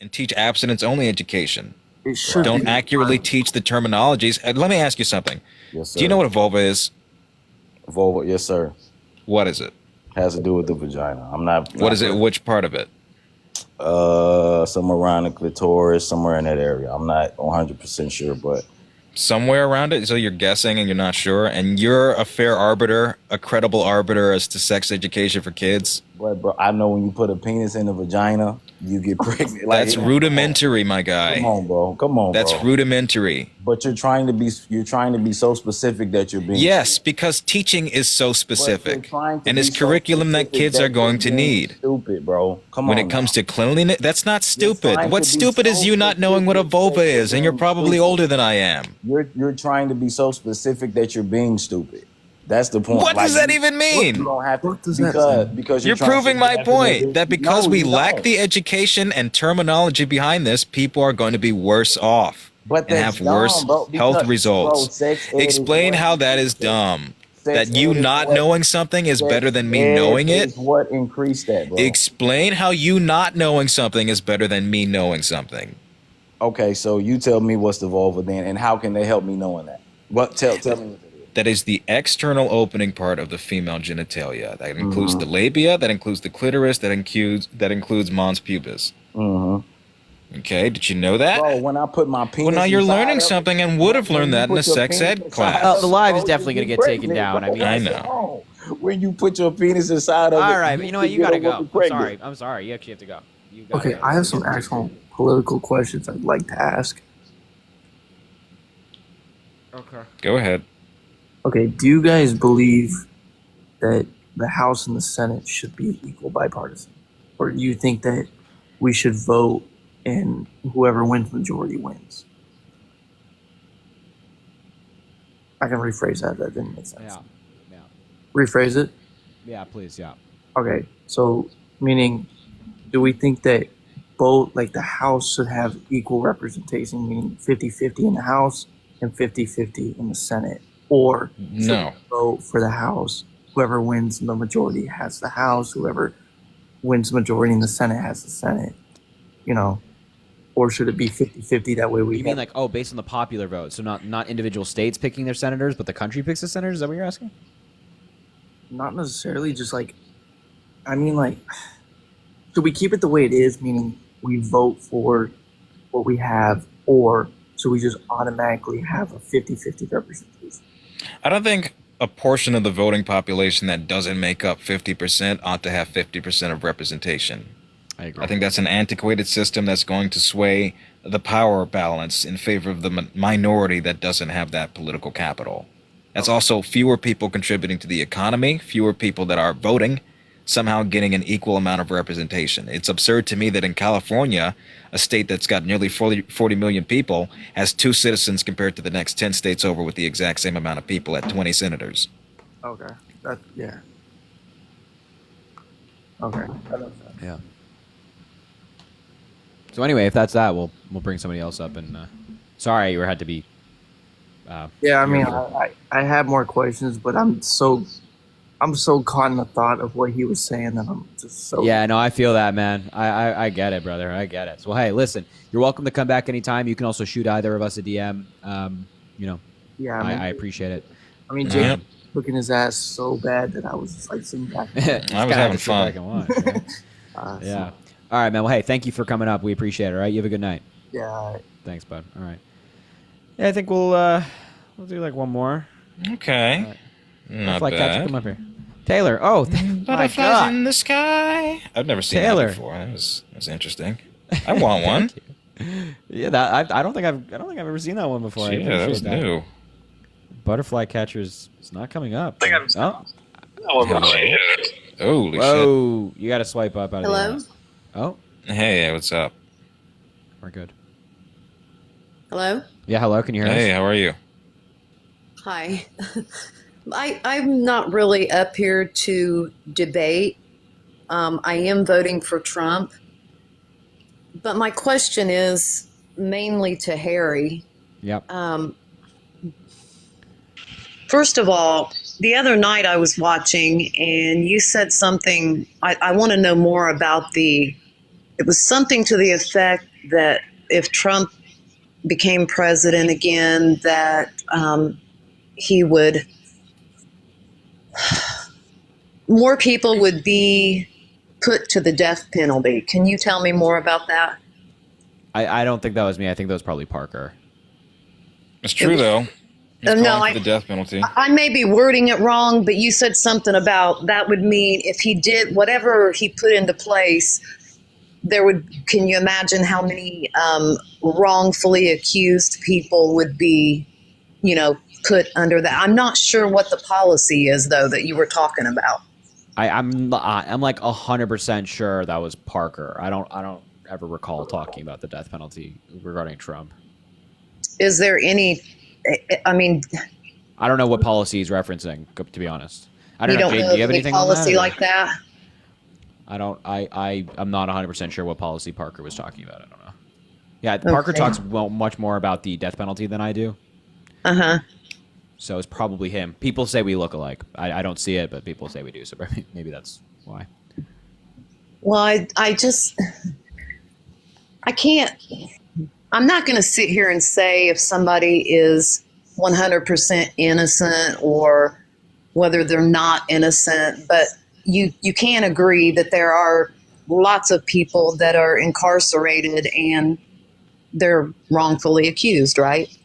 and teach abstinence-only education. It should Don't be accurately teach the terminologies. Let me ask you something. Yes, sir. Do you know what a vulva is? Vulva, yes, sir. What is it? Has to do with the vagina. I'm not. What is it? Which part of it? Somewhere around the clitoris, somewhere in that area. I'm not 100% sure, but Somewhere around it. So you're guessing and you're not sure, and you're a fair arbiter, a credible arbiter as to sex education for kids. But bro, I know when you put a penis in a vagina, you get pregnant. Like, That's rudimentary, my guy. Come on, bro. Come on, That's bro. rudimentary. But you're trying to be so specific that you're being. Yes, because teaching is so specific, trying to and be it's so curriculum that specific kids that are going to you're being need. Stupid, bro. Come When on. it comes now. to cleanliness, that's not stupid. trying What's to be stupid is so you not knowing what a specific vulva that you're is, and you're being probably stupid. older than I am. You're trying to be so specific that you're being stupid. That's the point. What does that even You mean? don't have to, What does that say? because You're trying to proving say my you have to point make that it- because No, we you lack don't. the education and terminology behind this, people are going to be worse off But and that's have worse dumb, bro, health because, results. bro, sex ed is Explain what how that is increased it. dumb. Sex That you ed is not what- knowing something is sex better than me ed knowing it. is what increased that, bro. Explain how you not knowing something is better than me knowing something. Okay, so you tell me what's the vulva then, and how can they help me knowing that? What? Tell me what it is. That is the external opening part of the female genitalia. That includes Mm-hmm. the labia, that includes the clitoris, that includes mons pubis. Mm-hmm. Okay, did you know that? Bro, when I put my penis. Well, now you're inside learning of it, something and would have when learned you that in put a your sex penis ed inside class. of The it, live bro, is definitely you gonna get get taken pregnant, down. bro. I mean, I What's know. wrong? When you put your penis inside of it. all right, but you know what? You get gotta a go. woman I'm pregnant. sorry. I'm sorry. You actually have to go. You gotta Okay, go. I have some actual political questions I'd like to ask. Okay. Go ahead. Okay, do you guys believe that the House and the Senate should be equal bipartisan? Or do you think that we should vote and whoever wins majority wins? I can rephrase that. That didn't make sense. Yeah. Rephrase it? Yeah. Please. Yeah. Okay, so meaning, do we think that both, like the House should have equal representation, meaning 50-50 in the House and 50-50 in the Senate? Or should No. we vote for the House? Whoever wins the majority has the House. Whoever wins the majority in the Senate has the Senate. You know? Or should it be 50-50? That way we You mean like based on the popular vote, so not individual states picking their senators, but the country picks the senators? Is that what you're asking? not necessarily, just like, I mean, like, should we keep it the way it is, meaning we vote for what we have, or should we just automatically have a 50-50 representation? I don't think a portion of the voting population that doesn't make up 50% ought to have 50% of representation. I agree. I think that's an antiquated system that's going to sway the power balance in favor of the minority that doesn't have that political capital. That's also fewer people contributing to the economy, fewer people that are voting, somehow getting an equal amount of representation. It's absurd to me that in California, a state that's got nearly 40 million people, has 2 citizens compared to the next 10 states over with the exact same amount of people at 20 senators. Okay. Yeah. Okay. Yeah. So anyway, if that's that, we'll bring somebody else up. And sorry, you had to be. Yeah, I mean, Beautiful. I have more questions, but I'm so caught in the thought of what he was saying that I'm just so. Yeah, no, I feel that, man. I get it, brother. I get it. So hey, listen, you're welcome to come back anytime. You can also shoot either of us a DM. You know, Yeah, I appreciate it. I mean, Yep. Jake looking his ass so bad that I was just like sitting back. Just I was kinda had having to sit fun. back and watch, right? So, Yeah. All right, man. Well, hey, thank you for coming up. We appreciate it. All right, you have a good night. yeah. Thanks, bud. All right. Yeah, I think we'll do like one more. Okay. Not Flight catcher, bad. come up here. Taylor. Oh, my Butterflies God. in the sky. I've never seen Taylor. that before. That was interesting. I want one. Yeah, that I don't think I've ever seen that one before. I Yeah, that was appreciate new. Butterfly catchers is not coming up. I think I've Oh, Hello. Holy whoa! You got to swipe up out of Hello? the. Oh, shit. Hey, what's up? we're good. Hello? Yeah, hello. Can you hear Hey, us? how are you? Hi. I'm not really up here to debate. I am voting for Trump. But my question is mainly to Harry. Yep. First of all, the other night I was watching and you said something, I want to know more about it was something to the effect that if Trump became president again, that he would, more people would be put to the death penalty. Can you tell me more about that? I don't think that was me. I think that was probably Parker. It's true, though. He's No, calling for the death penalty. I may be wording it wrong, but you said something about that would mean if he did whatever he put into place, there would. Can you imagine how many wrongfully accused people would be, put under that? I'm not sure what the policy is, though, that you were talking about. I'm like 100% sure that was Parker. I don't ever recall talking about the death penalty regarding Trump. Is there any? I mean, I don't know what policy he's referencing, to be honest. I don't you know. don't Jade, know do you have any anything on policy that, or? like that? I don't. I'm not 100% sure what policy Parker was talking about. I don't know. Yeah, Parker Okay. talks much more about the death penalty than I do. Uh huh. So it's probably him. People say we look alike. I don't see it, but people say we do. So maybe that's why. Well, I just, I can't, I'm not going to sit here and say if somebody is 100% innocent or whether they're not innocent, but you can agree that there are lots of people that are incarcerated and they're wrongfully accused, right?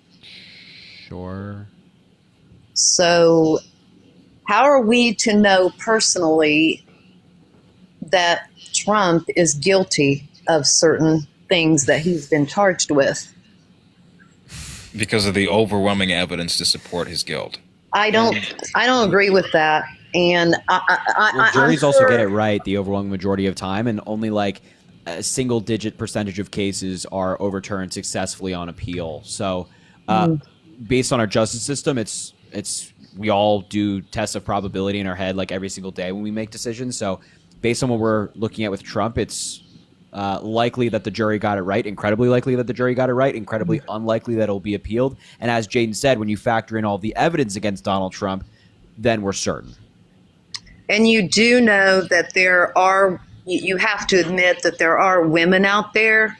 Sure. So, how are we to know personally that Trump is guilty of certain things that he's been charged with? Because of the overwhelming evidence to support his guilt. I don't agree with that. And Well, juries I'm also sure- get it right the overwhelming majority of time, and only like a single-digit percentage of cases are overturned successfully on appeal. So, based on our justice system, it's we all do tests of probability in our head like every single day when we make decisions. So, based on what we're looking at with Trump, it's likely that the jury got it right, incredibly likely that the jury got it right, incredibly unlikely that it'll be appealed. And as Jaden said, when you factor in all the evidence against Donald Trump, then we're certain. And you do know that you have to admit that there are women out there,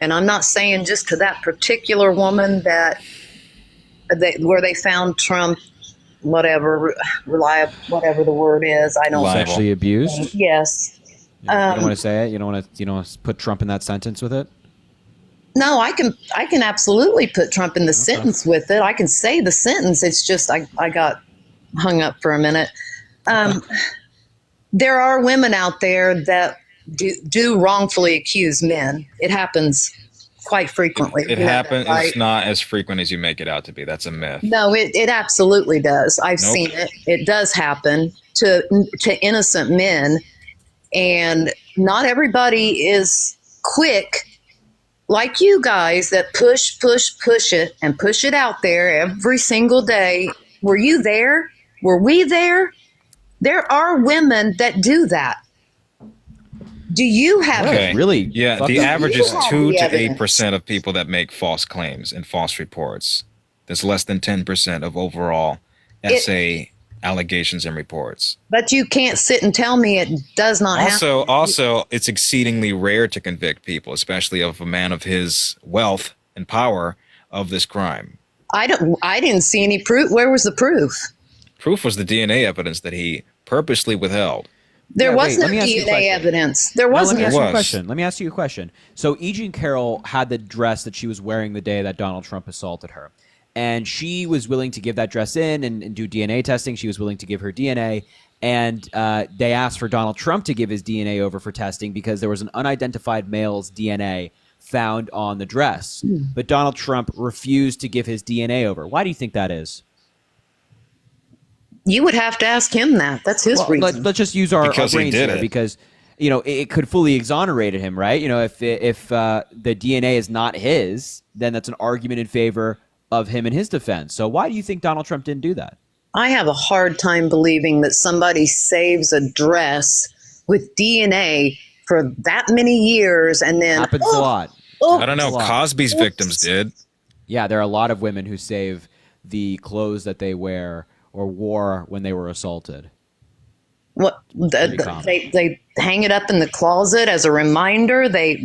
and I'm not saying just to that particular woman where they found Trump, reliable, whatever the word is. I don't. Reliable. Sexually abused. Yes. You don't want to say it. You don't want to put Trump in that sentence with it. No, I can absolutely put Trump in the sentence with it. I can say the sentence. It's just I got hung up for a minute. There are women out there that do wrongfully accuse men. It happens quite frequently. It You know that, happens. right? It's not as frequent as you make it out to be. That's a myth. No, it absolutely does. I've Nope. seen it. It does happen to innocent men, and not everybody is quick like you guys that push it and push it out there every single day. Were you there? Were we there? There are women that do that. Do you have Okay. Really? Yeah, Fuck the up. average You is have 2 the to evidence. 8% of people that make false claims and false reports. That's less than 10% of overall essay allegations and reports. But you can't sit and tell me it does not happen. Also, it's exceedingly rare to convict people, especially of a man of his wealth and power, of this crime. I didn't see any proof. Where was the proof? Proof was the DNA evidence that he purposely withheld. There Yeah, was wait, no let me ask you a DNA question. evidence. There Now, let wasn't. me ask you a was. question. Let me ask you a question. So, E. Jean Carroll had the dress that she was wearing the day that Donald Trump assaulted her. And she was willing to give that dress in and do DNA testing. She was willing to give her DNA. And they asked for Donald Trump to give his DNA over for testing because there was an unidentified male's DNA found on the dress. But Donald Trump refused to give his DNA over. Why do you think that is? You would have to ask him that. That's his Well, reason. let's just use our Because he brains did here it. because it could fully exonerate him, right? If the DNA is not his, then that's an argument in favor of him and his defense. So why do you think Donald Trump didn't do that? I have a hard time believing that somebody saves a dress with DNA for that many years and then Happens a lot. I don't know. Wow. Cosby's victims did. Yeah, there are a lot of women who save the clothes that they wear or wore when they were assaulted. What Pretty common. they hang it up in the closet as a reminder. They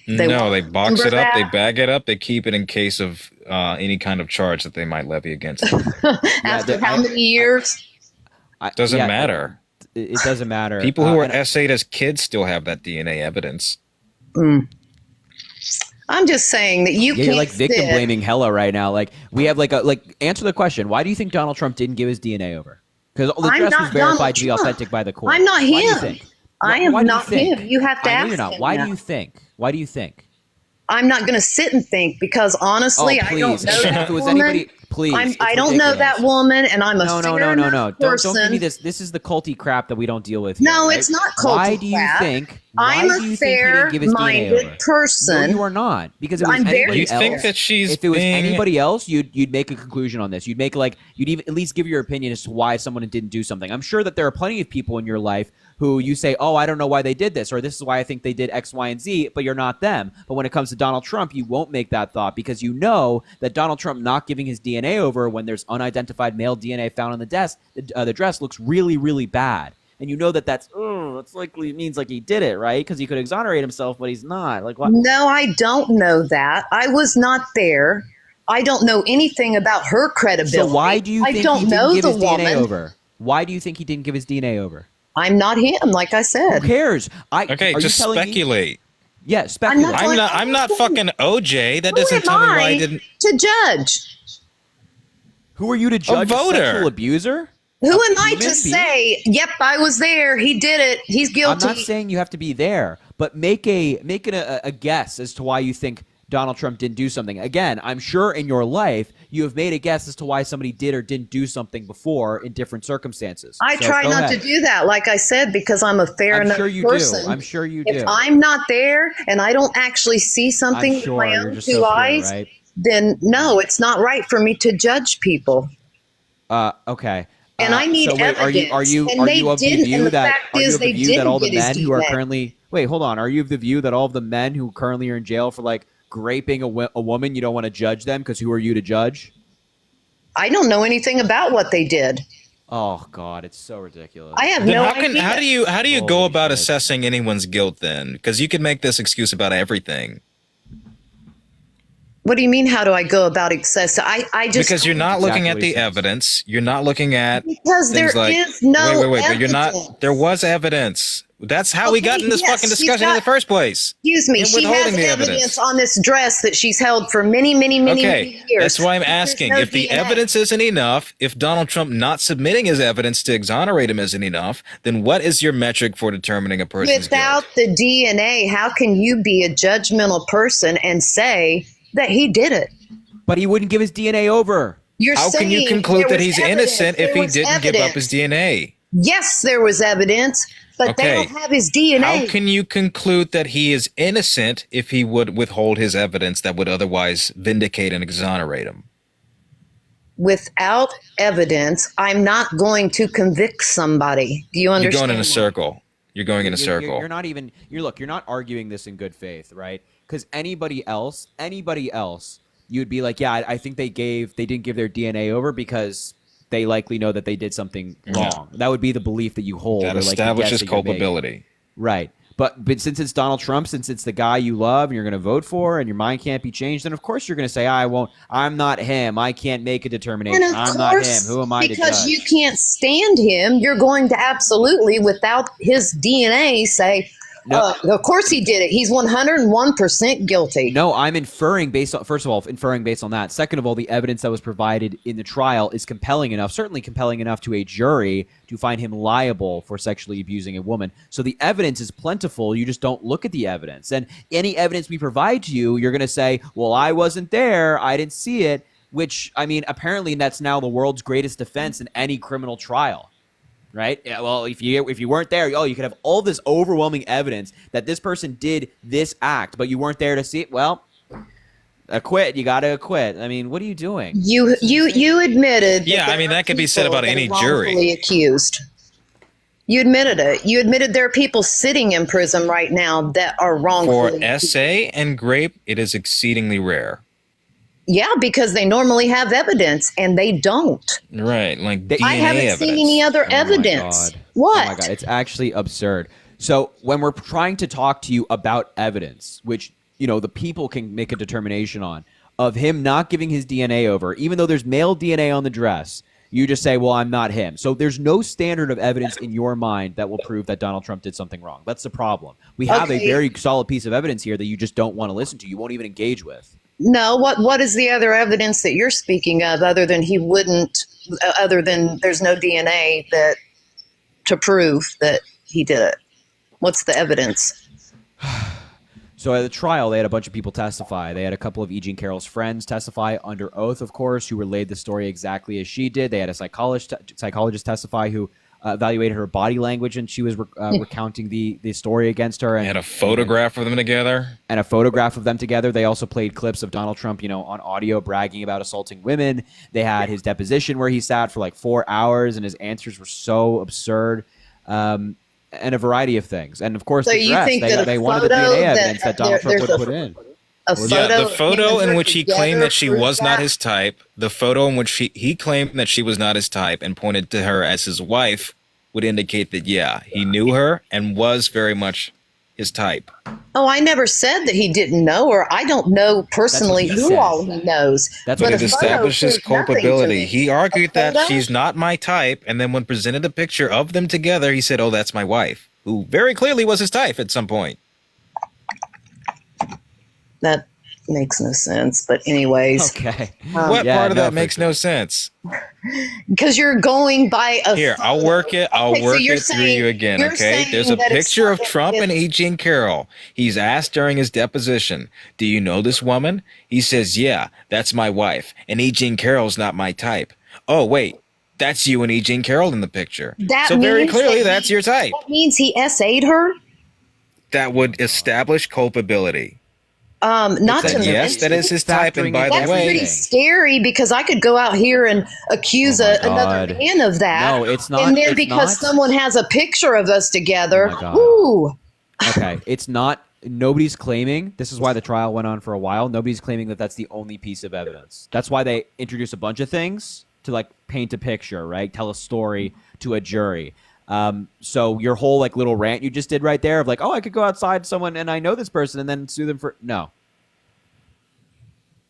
No, they box it remember up, they that bag it up, they keep it in case of any kind of charge that they might levy against them. after the- how many years? Doesn't Yeah, matter. It doesn't matter. People who were and- essayed as kids still have that DNA evidence. I'm just saying that you Yeah, can't you're like victim sit- blaming hella right now. Like we have like answer the question. Why do you think Donald Trump didn't give his DNA over? Because the I'm dress not was verified Donald to be Trump. authentic by the court. I'm not Why do you him. think? I Why am do you not think? him. You have to I know ask you're not. him Why that. do you think? Why do you think? I'm not going to sit and think because honestly, Oh, I don't please. know If that it was woman. anybody, please. I it's don't know that ridiculous. woman, and I'm a No. fair enough Don't person. give me this. This is the culty crap that we don't deal with. No, here, right? it's not Why culty do you crap. think? I'm why a do you think he didn't give his DNA fair-minded over? person. No, you are not. Because if it was I'm very anybody You fair. think else, that she's if it was being anybody else, you'd make a conclusion on this. You'd make you'd even at least give your opinion as to why someone didn't do something. I'm sure that there are plenty of people in your life who you say, "Oh, I don't know why they did this," or "This is why I think they did X, Y, and Z," but you're not them. But when it comes to Donald Trump, you won't make that thought because you know that Donald Trump not giving his DNA over when there's unidentified male DNA found on the desk, the dress looks really, really bad. And you know that's likely means like he did it, right? Because he could exonerate himself, but he's not. Like what? No, I don't know that. I was not there. I don't know anything about her credibility. So why do you think I don't he know didn't give the his woman. DNA over? Why do you think he didn't give his DNA over? I'm not him, like I Who said. cares? Okay, are just you telling me- speculate. Yeah, speculate. not- I'm not fucking OJ. That Who doesn't am tell me why I I didn't. to judge? Who are you to judge a voter. sexual abuser? Who am I human to being? say? Yep, I was there. He did it. He's I'm guilty. not saying you have to be there, but make a guess as to why you think Donald Trump didn't do something. Again, I'm sure in your life you have made a guess as to why somebody did or didn't do something before in different circumstances. I So try go not ahead. to do that, like I said, because I'm a fair I'm enough sure you person. do. I'm sure you If do. I'm not there and I don't actually see something I'm sure with my you're own just two so pure, eyes, right? then no, it's not right for me to judge people. Okay. And I need so wait, Are you evidence, and they of the didn't, view and the that fact are you is of the they view that didn't all the get his men who are DNA. currently wait, hold on. Are you of the view that all of the men who currently are in jail for like raping a woman, you don't want to judge them because who are you to judge? I don't know anything about what they did. Oh God, it's so ridiculous. I have Then no how idea. how do you go Holy about shit. assessing anyone's guilt then? Because you could make this excuse about everything. What do you mean? How do I go about access? I just Because you're not looking at Exactly the what he says. evidence. You're not looking at because there things is like no wait. But you're not. evidence. There was evidence. That's how we Okay, got in this yes, fucking she's discussion in the got- first place. Excuse me. In She has withholding the evidence. evidence. On this dress that she's held for many, many, many, many Okay, years. that's why I'm There's asking. no If the DNA. evidence isn't enough, if Donald Trump not submitting his evidence to exonerate him isn't enough, then what is your metric for determining a person's Without guilt? the DNA, how can you be a judgmental person and say that he did it? But he wouldn't give his DNA over. You're How can you saying conclude there that was he's evidence. innocent if There he was didn't give up his evidence. DNA? Yes, there was evidence, but they Okay. don't have his DNA. How can you conclude that he is innocent if he would withhold his evidence that would otherwise vindicate and exonerate him? Without evidence, I'm not going to convict somebody. Do you You're understand? going in a that? circle. You're going in a circle. You're not even. You're not arguing this in good faith, right? Because anybody else, you'd be like, yeah, I think they didn't give their DNA over because they likely know that they did something wrong. That would be the belief that you hold. That or like the establishes guess that you're making. culpability. Right. But since it's Donald Trump, since it's the guy you love and you're going to vote for and your mind can't be changed, then of course you're going to say, I won't. I'm not him. I can't make a determination. And of I'm not him. Who am I to because judge? you can't stand him, you're going to absolutely, without his DNA, say, No. of course he did it. He's 101% guilty. No, I'm inferring based on, first of all, inferring based on that. Second of all, the evidence that was provided in the trial is compelling enough, certainly compelling enough to a jury to find him liable for sexually abusing a woman. So the evidence is plentiful. You just don't look at the evidence. And any evidence we provide to you, you're going to say, well, I wasn't there. I didn't see it, which, I mean, apparently that's now the world's greatest defense in any criminal trial. Right? Yeah, well, if you weren't there, you could have all this overwhelming evidence that this person did this act, but you weren't there to see it. Well, acquit. You got to acquit. I mean, what are you doing? You admitted. Yeah, that I mean, there that could are be said people about that any are jury. wrongfully accused. You admitted it. You admitted there are people sitting in prison right now that are For wrongfully accused. essay and grape, it is exceedingly rare. Yeah, because they normally have evidence and they don't. Right, like They- DNA I haven't evidence. seen any other Oh my evidence. God. What? Oh my God, it's actually absurd. So when we're trying to talk to you about evidence, which, you know, the people can make a determination on, of him not giving his DNA over, even though there's male DNA on the dress, you just say, well, I'm not him. So there's no standard of evidence in your mind that will prove that Donald Trump did something wrong. That's the problem. We have a Okay. very solid piece of evidence here that you just don't want to listen to. You won't even engage with. No, what is the other evidence that you're speaking of other than he wouldn't, other than there's no DNA that to prove that he did it? What's the evidence? So at the trial, they had a bunch of people testify. They had a couple of E. Jean Carroll's friends testify under oath, of course, who relayed the story exactly as she did. They had a psychologist testify who evaluated her body language, and she was recounting the story against her. They And had a photograph of them together. and a photograph of them together. They also played clips of Donald Trump, you know, on audio bragging about assaulting women. They had his deposition where he sat for like 4 hours, and his answers were so absurd. And a variety of things. And of course, So the you dress. think that a They wanted the photo DNA that- evidence that Donald Trump there's would a- put in. A photo Yeah, the of photo him and in her which he together claimed that she proves was not that? his type, the photo in which he claimed that she was not his type and pointed to her as his wife would indicate that, yeah, he knew her and was very much his type. Oh, I never said that he didn't know her. I don't know personally That's what he who said. all he knows. That's But what it a photo establishes proves nothing to culpability. me. He argued A that photo? she's not my type, and then when presented a picture of them together, he said, oh, that's my wife, who very clearly was his type at some point. That makes no sense. But anyways, Okay. What Yeah, part of no, that for makes sure. no sense? because you're going by a Here, I'll photo. work it. I'll Okay, so work you're it through saying- you again, you're okay? saying There's a that it's picture of not- Trump and it's- E. Jean Carroll. He's asked during his deposition, do you know this woman? He says, yeah, that's my wife. And E. Jean Carroll's not my type. Oh, wait, that's you and E. Jean Carroll in the picture. That So very means clearly, that that's your type. That means he SA'd her. That would establish culpability. Not That to yes, mention, that is his type. Factoring And by in the that's way, pretty scary because I could go out here and accuse Oh my another God. man of that. No, it's not. And then it's because not. someone has a picture of us together, Oh my God. ooh, Okay, it's not. Nobody's claiming. This is why the trial went on for a while. Nobody's claiming that that's the only piece of evidence. That's why they introduce a bunch of things to like paint a picture, right? Tell a story to a jury. So your whole like little rant you just did right there of like, oh, I could go outside someone and I know this person and then sue them for no.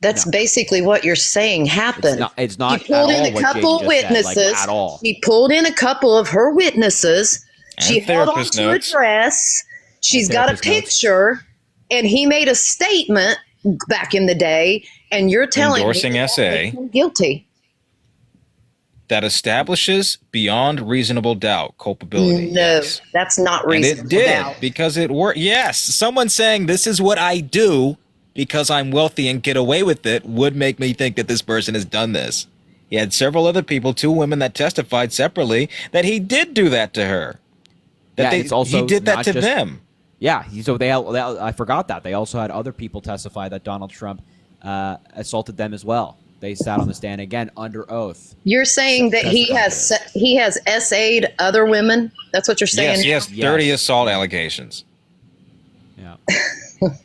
that's No. basically what you're saying happened. It's not He pulled at in all a what couple Jaden of just said, witnesses. like, at all. He pulled in a couple of her witnesses. And She held on therapist to a notes. dress. She's got a therapist notes. picture, and he made a statement back in the day. And you're telling Endorsing me that SA. makes him guilty. that establishes beyond reasonable doubt culpability. No, Yes. that's not And reasonable. it did doubt. because it worked. Yes, someone saying this is what I do because I'm wealthy and get away with it would make me think that this person has done this. He had several other people, 2 women that testified separately that he did do that to her. That Yeah, it's also he did that not to just- them. Yeah, so I forgot that they also had other people testify that Donald Trump assaulted them as well. They sat on the stand again under oath. You're saying that he has SA'd other women. That's what you're saying. Yes, he has Yes. 30 assault allegations. Yeah.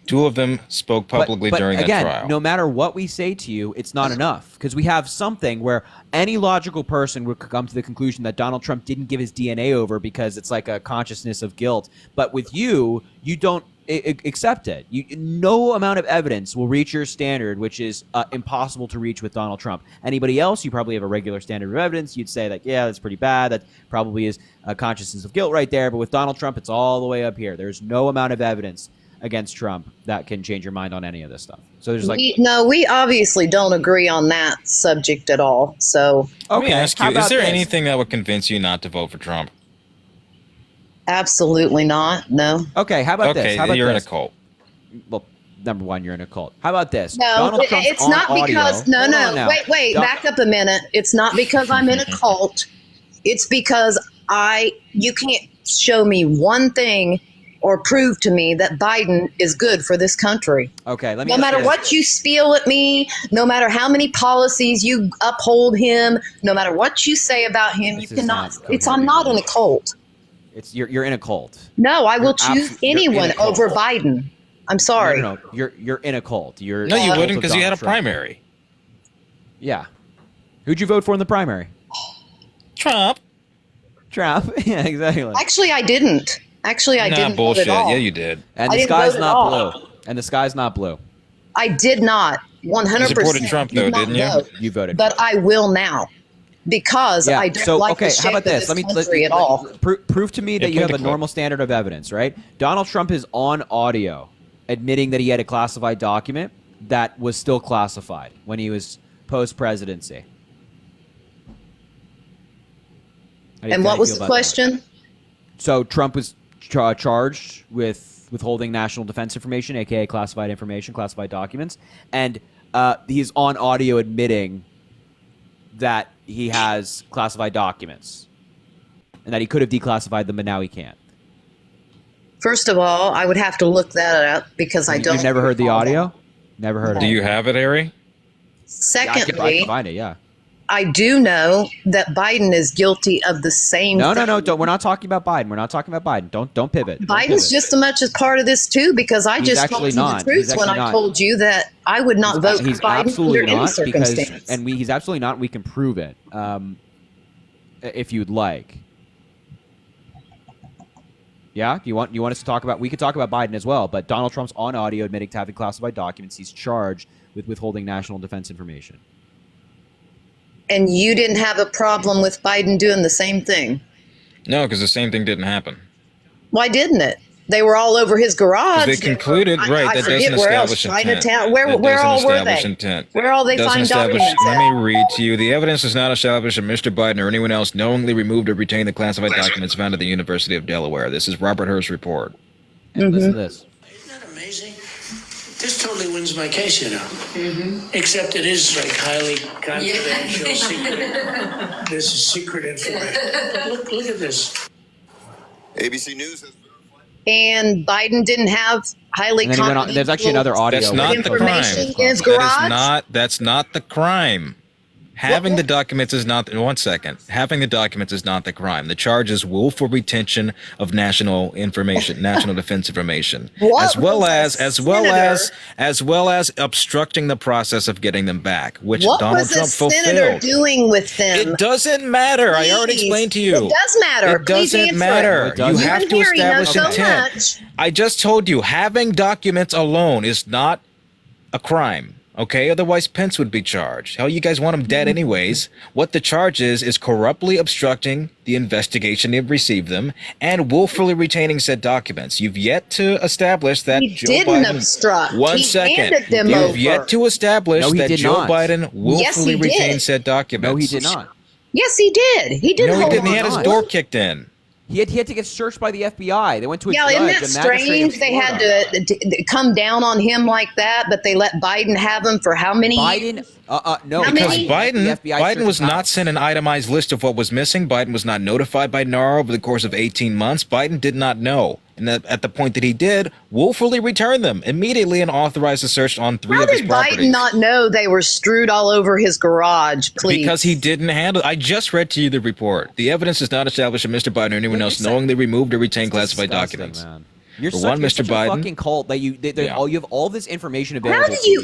2 of them spoke publicly but during again, that trial. no matter what we say to you, it's not enough because we have something where any logical person would come to the conclusion that Donald Trump didn't give his DNA over because it's like a consciousness of guilt. But with you, you don't accept it. No amount of evidence will reach your standard, which is impossible to reach with Donald Trump. Anybody else, you probably have a regular standard of evidence. You'd say that, yeah, that's pretty bad. That probably is a consciousness of guilt right there. But with Donald Trump, it's all the way up here. There's no amount of evidence against Trump that can change your mind on any of this stuff. So there's like, we obviously don't agree on that subject at all. So Let me ask how you, is about there this? anything that would convince you not to vote for Trump? absolutely not. No. Okay, how about this? Okay, How about you're in a this? cult. Well, number one, you're in a cult. How about this? No, Donald Trump's it's on not audio. because Hold on now. wait, back up a minute. It's not because I'm in a cult. It's because you can't show me one thing or prove to me that Biden is good for this country. Okay, let me No ask matter you this. what you spiel at me, no matter how many policies you uphold him, no matter what you say about him, This you is cannot. not I'm not in a cult. You're in a cult. No, I will You're choose you're in a anyone cult. over Biden. I'm sorry. No. You're in a cult. You're No, in a you cult wouldn't of because you had a Donald Trump. primary. Yeah. Who'd you vote for in the primary? Trump. Trump. Yeah, exactly. Actually, I didn't. Actually, I Nah, didn't bullshit. vote at all. Yeah, you did. And I the didn't sky's vote at not all. blue. And the sky's not blue. I did not. 100%. You supported Trump, though, did not didn't you? vote, You voted but for it. I will now because Yeah. I don't So like okay, the shape how about of this? this country at all. Prove to me that you play have the a clip. normal standard of evidence, right? Donald Trump is on audio admitting that he had a classified document that was still classified when he was post-presidency. And what was the question? So Trump was charged with withholding national defense information, aka classified information, classified documents, and he's on audio admitting that he has classified documents and that he could have declassified them, but now he can't. First of all, I would have to look that up because I don't. You've never heard the recall audio? that. Never heard of Do it? you have it, Harry? I Secondly, can find it. Yeah. I do know that Biden is guilty of the same. No. thing. Don't. We're not talking about Biden. We're not talking about Biden. Don't pivot. Don't Biden's pivot. just as much as part of this too, because I He's just actually told you not. the truth He's when actually I not. told you that I would not vote He's for Biden absolutely under any not because, circumstance. and he's absolutely not. We can prove it, if you'd like. Yeah, you want us to talk about? We could talk about Biden as well, but Donald Trump's on audio admitting to having classified documents. He's charged with withholding national defense information. And you didn't have a problem with Biden doing the same thing. No, because the same thing didn't happen. Why didn't it? They were all over his garage. They concluded, I that forget doesn't where else. establish intent. Chinatown. Where That where doesn't all were establish they? intent. Where all they Doesn't find establish. documents Let at? me read to you. The evidence does not establish that Mr. Biden or anyone else knowingly removed or retained the classified documents found at the University of Delaware. This is Robert Hur's report. And listen to this. Isn't that amazing? This totally wins my case, you know. Except it is like highly confidential, secret. This is secret information. Look at this. ABC News has And Biden didn't have highly And then he went on. There's actually another audio. That's where not he the goes crime. on Information in his classified. garage? That's not the crime. Having the documents is not. 1 second. Having the documents is not the crime. The charge is willful retention of national information, national defense information, What as well was as a as well as obstructing the process of getting them back, which What Donald was the Trump senator fulfilled. doing with them? It doesn't matter. I already Please. explained to you. It does matter. It Please doesn't answer matter. it. It You doesn't. have You to and Harry know establish so intent. much. I just told you, having documents alone is not a crime. Okay, otherwise Pence would be charged. Hell, you guys want him dead anyways. What the charge is corruptly obstructing the investigation they've received them and willfully retaining said documents. You've yet to establish that He Joe didn't Biden. obstruct. One He second. handed them You've over. yet to establish No, he that did Joe not. Biden willfully he did. retained said documents. No, he did not. Yes, he did. He did No, he hold didn't. He on had his to door it. kicked in. He had to get searched by the FBI. They went to a Yeah, judge. isn't that a magistrate in strange? They had Florida. to come down on him like that, but they let Biden have him for how many years? Biden, no, How Because many? Biden, The FBI Biden was searched not out. sent an itemized list of what was missing. Biden was not notified by NARA over the course of 18 months. Biden did not know. And that at the point that he did, willfully returned them immediately and authorized a search on 3 How of his did properties. Biden not know they were strewed all over his garage? Please, Because he didn't handle. I just read to you the report. The evidence does not establish that Mr. Biden or anyone else knowingly removed or retained classified Disgusting, documents. man. You're For such, one, you're Mr. such Biden- a fucking cult that you have all this information How available do to you. you-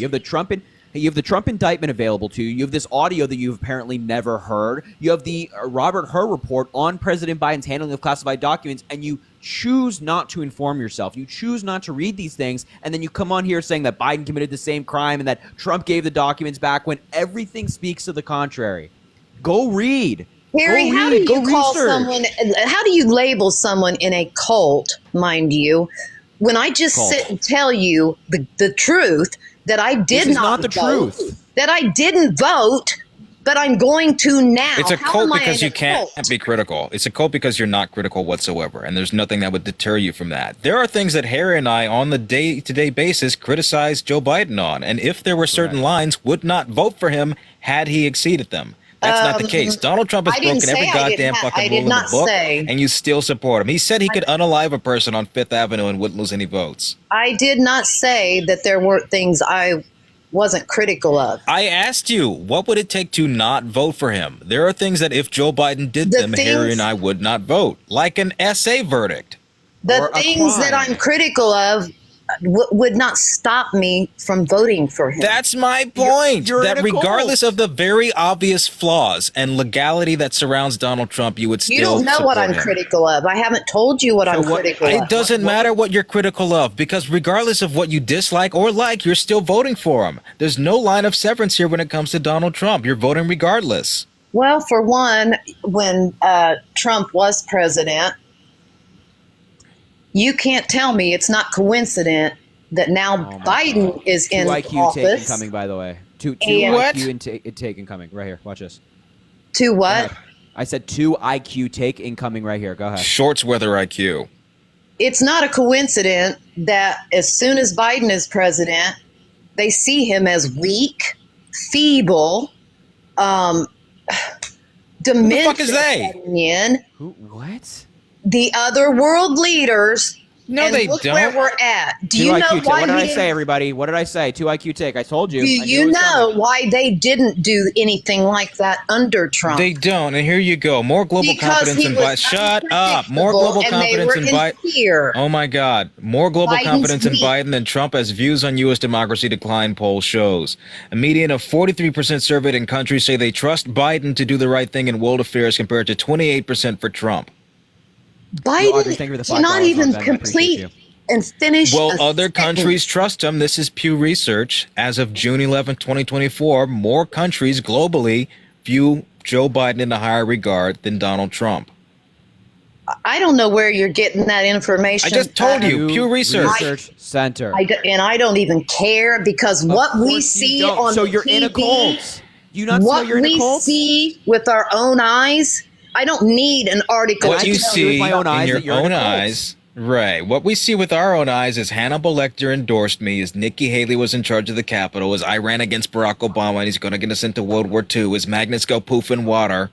You have the Trump indictment available to you. You have this audio that you've apparently never heard. You have the Robert Hur report on President Biden's handling of classified documents, and you choose not to inform yourself. You choose not to read these things, and then you come on here saying that Biden committed the same crime and that Trump gave the documents back when everything speaks to the contrary. Go read. Harry, Go how read. do you Go call research. someone? How do you label someone in a cult, mind you? When I just Cult. sit and tell you the truth that I did This is not not the vote, truth. that I didn't vote, but I'm going to now. It's a How cult am I because in you a can't cult? be critical. It's a cult because you're not critical whatsoever, and there's nothing that would deter you from that. There are things that Harry and I, on the day-to-day basis, criticize Joe Biden on, and if there were certain lines, would not vote for him had he exceeded them. That's not the case. Donald Trump has I didn't broken every say I didn't goddamn ha- fucking I rule did in the not book, say- and you still support him. He said he could unalive a person on Fifth Avenue and wouldn't lose any votes. I did not say that there weren't things I wasn't critical of. I asked you, what would it take to not vote for him? There are things that if Joe Biden did The them, Harry things- and I would not vote, like an SA verdict. The Or a things that crime. I'm critical of would not stop me from voting for him. That's my point. you're that in a regardless of the very obvious flaws and legality that surrounds Donald Trump, you would still You don't know what support I'm him. critical of. I haven't told you what I'm critical of. It doesn't matter what you're critical of, because regardless of what you dislike or like, you're still voting for him. There's no line of severance here when it comes to Donald Trump. You're voting regardless. Well, for one, when Trump was president, you can't tell me it's not coincident that now Biden is Two in IQ take office. incoming, by the way. Two And- What? IQ take incoming. Right here. Watch this. To what? I said 2 IQ take incoming right here. Go ahead. Shorts weather IQ. It's not a coincidence that as soon as Biden is president, they see him as weak, feeble, dementia. fuck is they? setting in. Who? What? The other world leaders. No, and they look don't. where we're at. Do 2 you know IQ take. why What did I he say, didn't- everybody? What did I say? 2 IQ take. I told you. Do I knew it you was know coming. why they didn't do anything like that under Trump? They don't. And here you go. More global Because confidence he in was Biden. Shut up. More unpredictable global and they confidence were in in Biden. fear. Oh my God. More global Biden's confidence in weak. Biden than Trump as views on U.S. democracy decline poll shows. A median of 43% surveyed in countries say they trust Biden to do the right thing in world affairs compared to 28% for Trump. Biden Audrey, thank you for the $5 cannot on even Venmo. I appreciate complete you. and finish. Well, a other sentence. countries trust him. This is Pew Research. As of June 11, 2024, more countries globally view Joe Biden in a higher regard than Donald Trump. I don't know where you're getting that information. I just told you. Pew Research. Research Center. And I don't even care because what Of we course you see don't. on So the you're TV, in a cult. Do you not know what you're in a we cult? see with our own eyes, I don't need an article. What to you tell see with my own eyes in your that you're in a own cult. eyes, right? What we see with our own eyes is Hannibal Lecter endorsed me, as Nikki Haley was in charge of the Capitol, as I ran against Barack Obama and he's going to get us into World War II, as magnets go poof in water.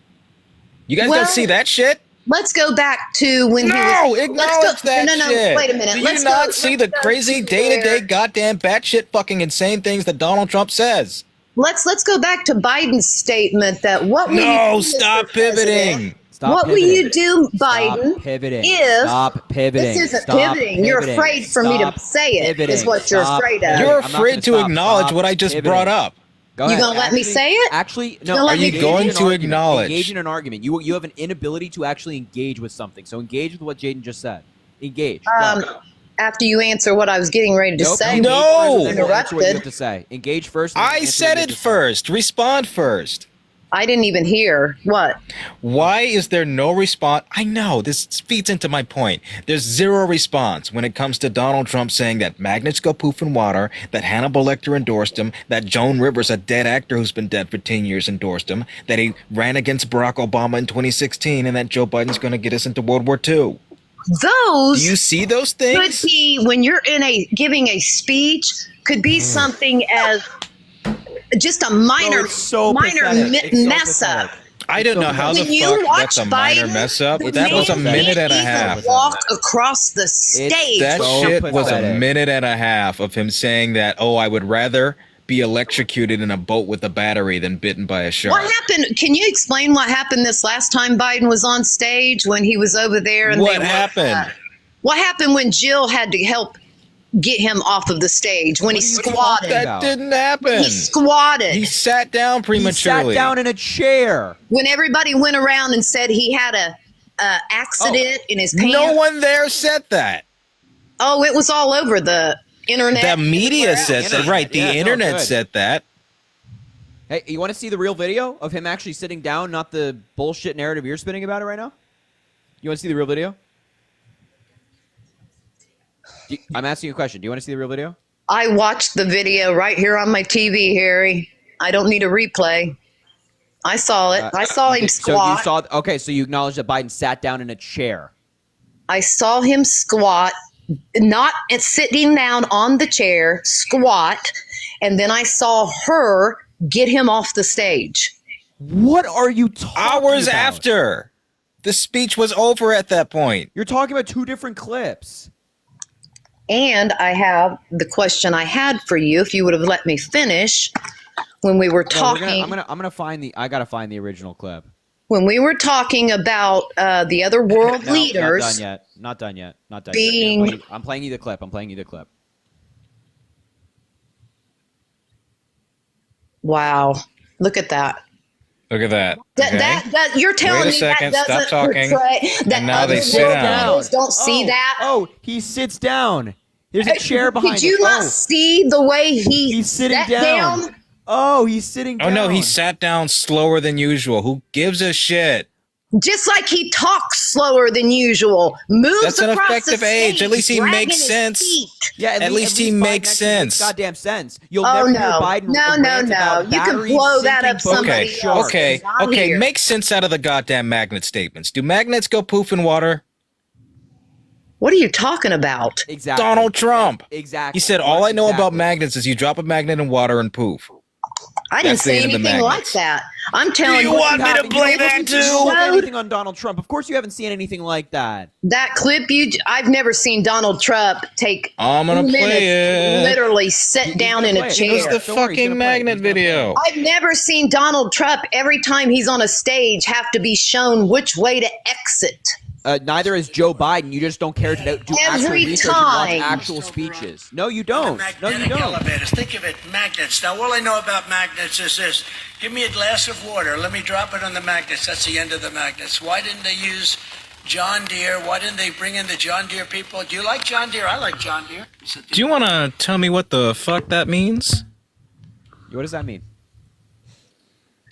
You guys Well, don't see that shit? Let's go back to when he No, was. acknowledge that no, shit. Wait a minute. Do let's you not go, see let's the go crazy to day-to-day where- goddamn batshit fucking insane things that Donald Trump says? Let's go back to Biden's statement that what will No, you do, stop Mr. President? pivoting. Stop what pivoting. will you do, Stop Biden? pivoting. If Stop pivoting. this isn't Stop pivoting, you're pivoting. afraid for me to Stop say it. pivoting. Is what you're Stop afraid of. pivoting. You're I'm not afraid gonna to stop. acknowledge Stop what I just pivoting. brought up. Go You ahead. gonna let me say it? Actually, gonna no. let me engage say it? in going an to argument. acknowledge? Engage in an argument. You have an inability to actually engage with something. So engage with what Jaden just said. Engage. Go. After you answer what I was getting ready to Nope. say, Engage No. first, and then we'll answer what you have interrupted. to say. Engage first. and then I answer what said you have it to say. first. Respond first. I didn't even hear what. Why is there no response? I know this feeds into my point. There's zero response when it comes to Donald Trump saying that magnets go poof in water, that Hannibal Lecter endorsed him, that Joan Rivers, a dead actor who's been dead for 10 years, endorsed him, that he ran against Barack Obama in 2016, and that Joe Biden's going to get us into World War II. Those Do you see those could things? be when you're in giving a speech. Could be something as just a minor, it's so minor pathetic. It's so mess up. pathetic. I don't know how the When you fuck watch that's a minor Biden, mess up. the That was a man minute and a can't half. even walk across the stage. That So shit was a pathetic. minute and a half of him saying that, oh, I would rather be electrocuted in a boat with a battery than bitten by a shark. What happened? Can you explain what happened this last time Biden was on stage when he was over there? And What they were, happened? what happened when Jill had to help get him off of the stage when he What are you squatted? That about? didn't happen. He squatted. He sat down He prematurely. sat down in a chair. When everybody went around and said he had a accident in his pants. No one there said that. Oh, it was all over the internet. The media said that. Internet. Right. The Yeah, no, internet good. said that. Hey, you want to see the real video of him actually sitting down, not the bullshit narrative you're spinning about it right now? You want to see the real video? I'm asking you a question. Do you want to see the real video? I watched the video right here on my TV, Harry. I don't need a replay. I saw it. I saw him So squat. you saw. Okay, so you acknowledge that Biden sat down in a chair. I saw him squat, not sitting down on the chair, squat, and then I saw her get him off the stage. What are you talking Hours about? after. The speech was over at that point. You're talking about two different clips. And I have the question I had for you, if you would have let me finish, when we were No, we're talking. I'm gonna find the. I gotta find the original clip. When we were talking about the other world No, leaders. Not done yet. Not done yet. Not done being- yet. I'm playing you the clip. I'm playing you the clip. Wow. Look at that. Look at that. That, okay? that you're telling Wait a me second, that stop doesn't talking, portray that and now other they sit world down. models don't see that. Oh, he sits down. There's a chair behind Did you him. not see the way He's sitting sat down. Oh, he's sitting Oh down. no, he sat down slower than usual. Who gives a shit? Just like he talks slower than usual, moves That's an across effective the age. stage, At least he dragging makes his sense. feet. Yeah, At least he Biden makes actually makes sense. goddamn sense. You'll Oh never hear no, Biden no. rant about You can batteries blow that sinking up somebody Okay, else. okay, Not okay. here. Make sense out of the goddamn magnet statements. Do magnets go poof in water? What are you talking about? Exactly. Donald Trump. Exactly. He said, all I know about Exactly. magnets is you drop a magnet in water and poof. I didn't That's the say end of the anything like magnets. that. I'm telling you you, want me to You play don't that listen to too? anything on Donald Trump. Of course you haven't seen anything like that. that clip I've never seen Donald Trump take I'm gonna 2 play minutes it. to literally sit down in a play it. It was chair. the Don't worry, he's fucking gonna play it. magnet He's gonna play it. video. I've never seen Donald Trump every time he's on a stage have to be shown which way to exit. Neither is Joe Biden. You just don't care to do actual Every research time. and watch actual speeches. No, you don't. No, you Magnetic don't. elevators. Think of it, magnets. Now, all I know about magnets is this. Give me a glass of water. Let me drop it on the magnets. That's the end of the magnets. Why didn't they use John Deere? Why didn't they bring in the John Deere people? Do you like John Deere? I like John Deere. Do you want to tell me what the fuck that means? What does that mean?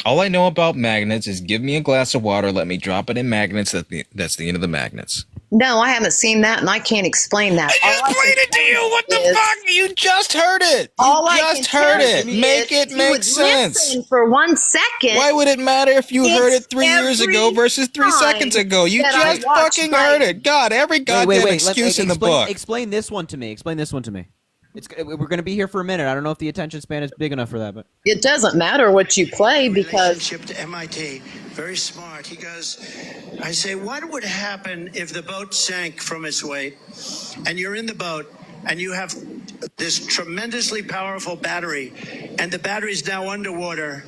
All I know about magnets is give me a glass of water, let me drop it in magnets. That's the end of the magnets. No, I haven't seen that, and I can't explain that. I just All I played can it to you. What the is- fuck? You just heard it. All I You can just tell heard you it. Make is it if you make would sense. listen for 1 second. Why would it matter if you heard It's it 3 years every ago versus 3 time seconds ago? You that I just watch fucking heard Biden. it. God, every goddamn excuse in the book. Explain this one to me. Explain this one to me. We're going to be here for a minute. I don't know if the attention span is big enough for that, but It doesn't matter what you play because Relationship to MIT, very smart. He goes, I say, what would happen if the boat sank from its weight and you're in the boat and you have this tremendously powerful battery and the battery's now underwater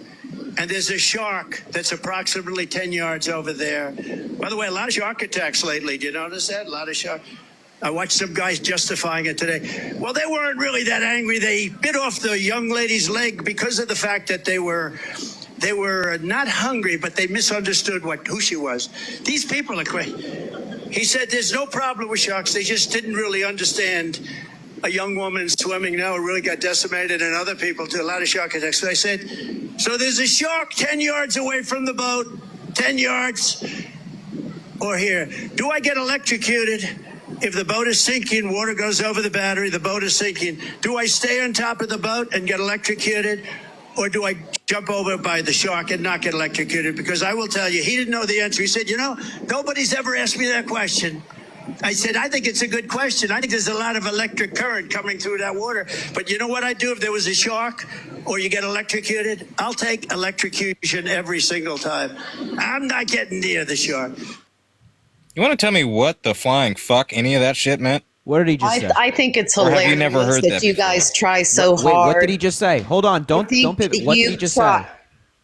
and there's a shark that's approximately 10 yards over there. By the way, a lot of shark attacks lately. Do you notice that? A lot of shark. I watched some guys justifying it today. Well, they weren't really that angry. They bit off the young lady's leg because of the fact that they were not hungry, but they misunderstood who she was. These people are crazy. He said there's no problem with sharks. They just didn't really understand a young woman swimming now really got decimated, and other people too, a lot of shark attacks. So I said, so there's a shark 10 yards away from the boat, 10 yards, or here. Do I get electrocuted? If the boat is sinking, water goes over the battery, the boat is sinking. Do I stay on top of the boat and get electrocuted? Or do I jump over by the shark and not get electrocuted? Because I will tell you, he didn't know the answer. He said, nobody's ever asked me that question. I said, I think it's a good question. I think there's a lot of electric current coming through that water. But you know what I'd do if there was a shark or you get electrocuted? I'll take electrocution every single time. I'm not getting near the shark. You want to tell me what the flying fuck any of that shit meant? what did he just say? I think it's Or have you hilarious never heard that that you before? guys try so Wait, hard. what did he just say? Hold on. Don't pivot. What did he just say?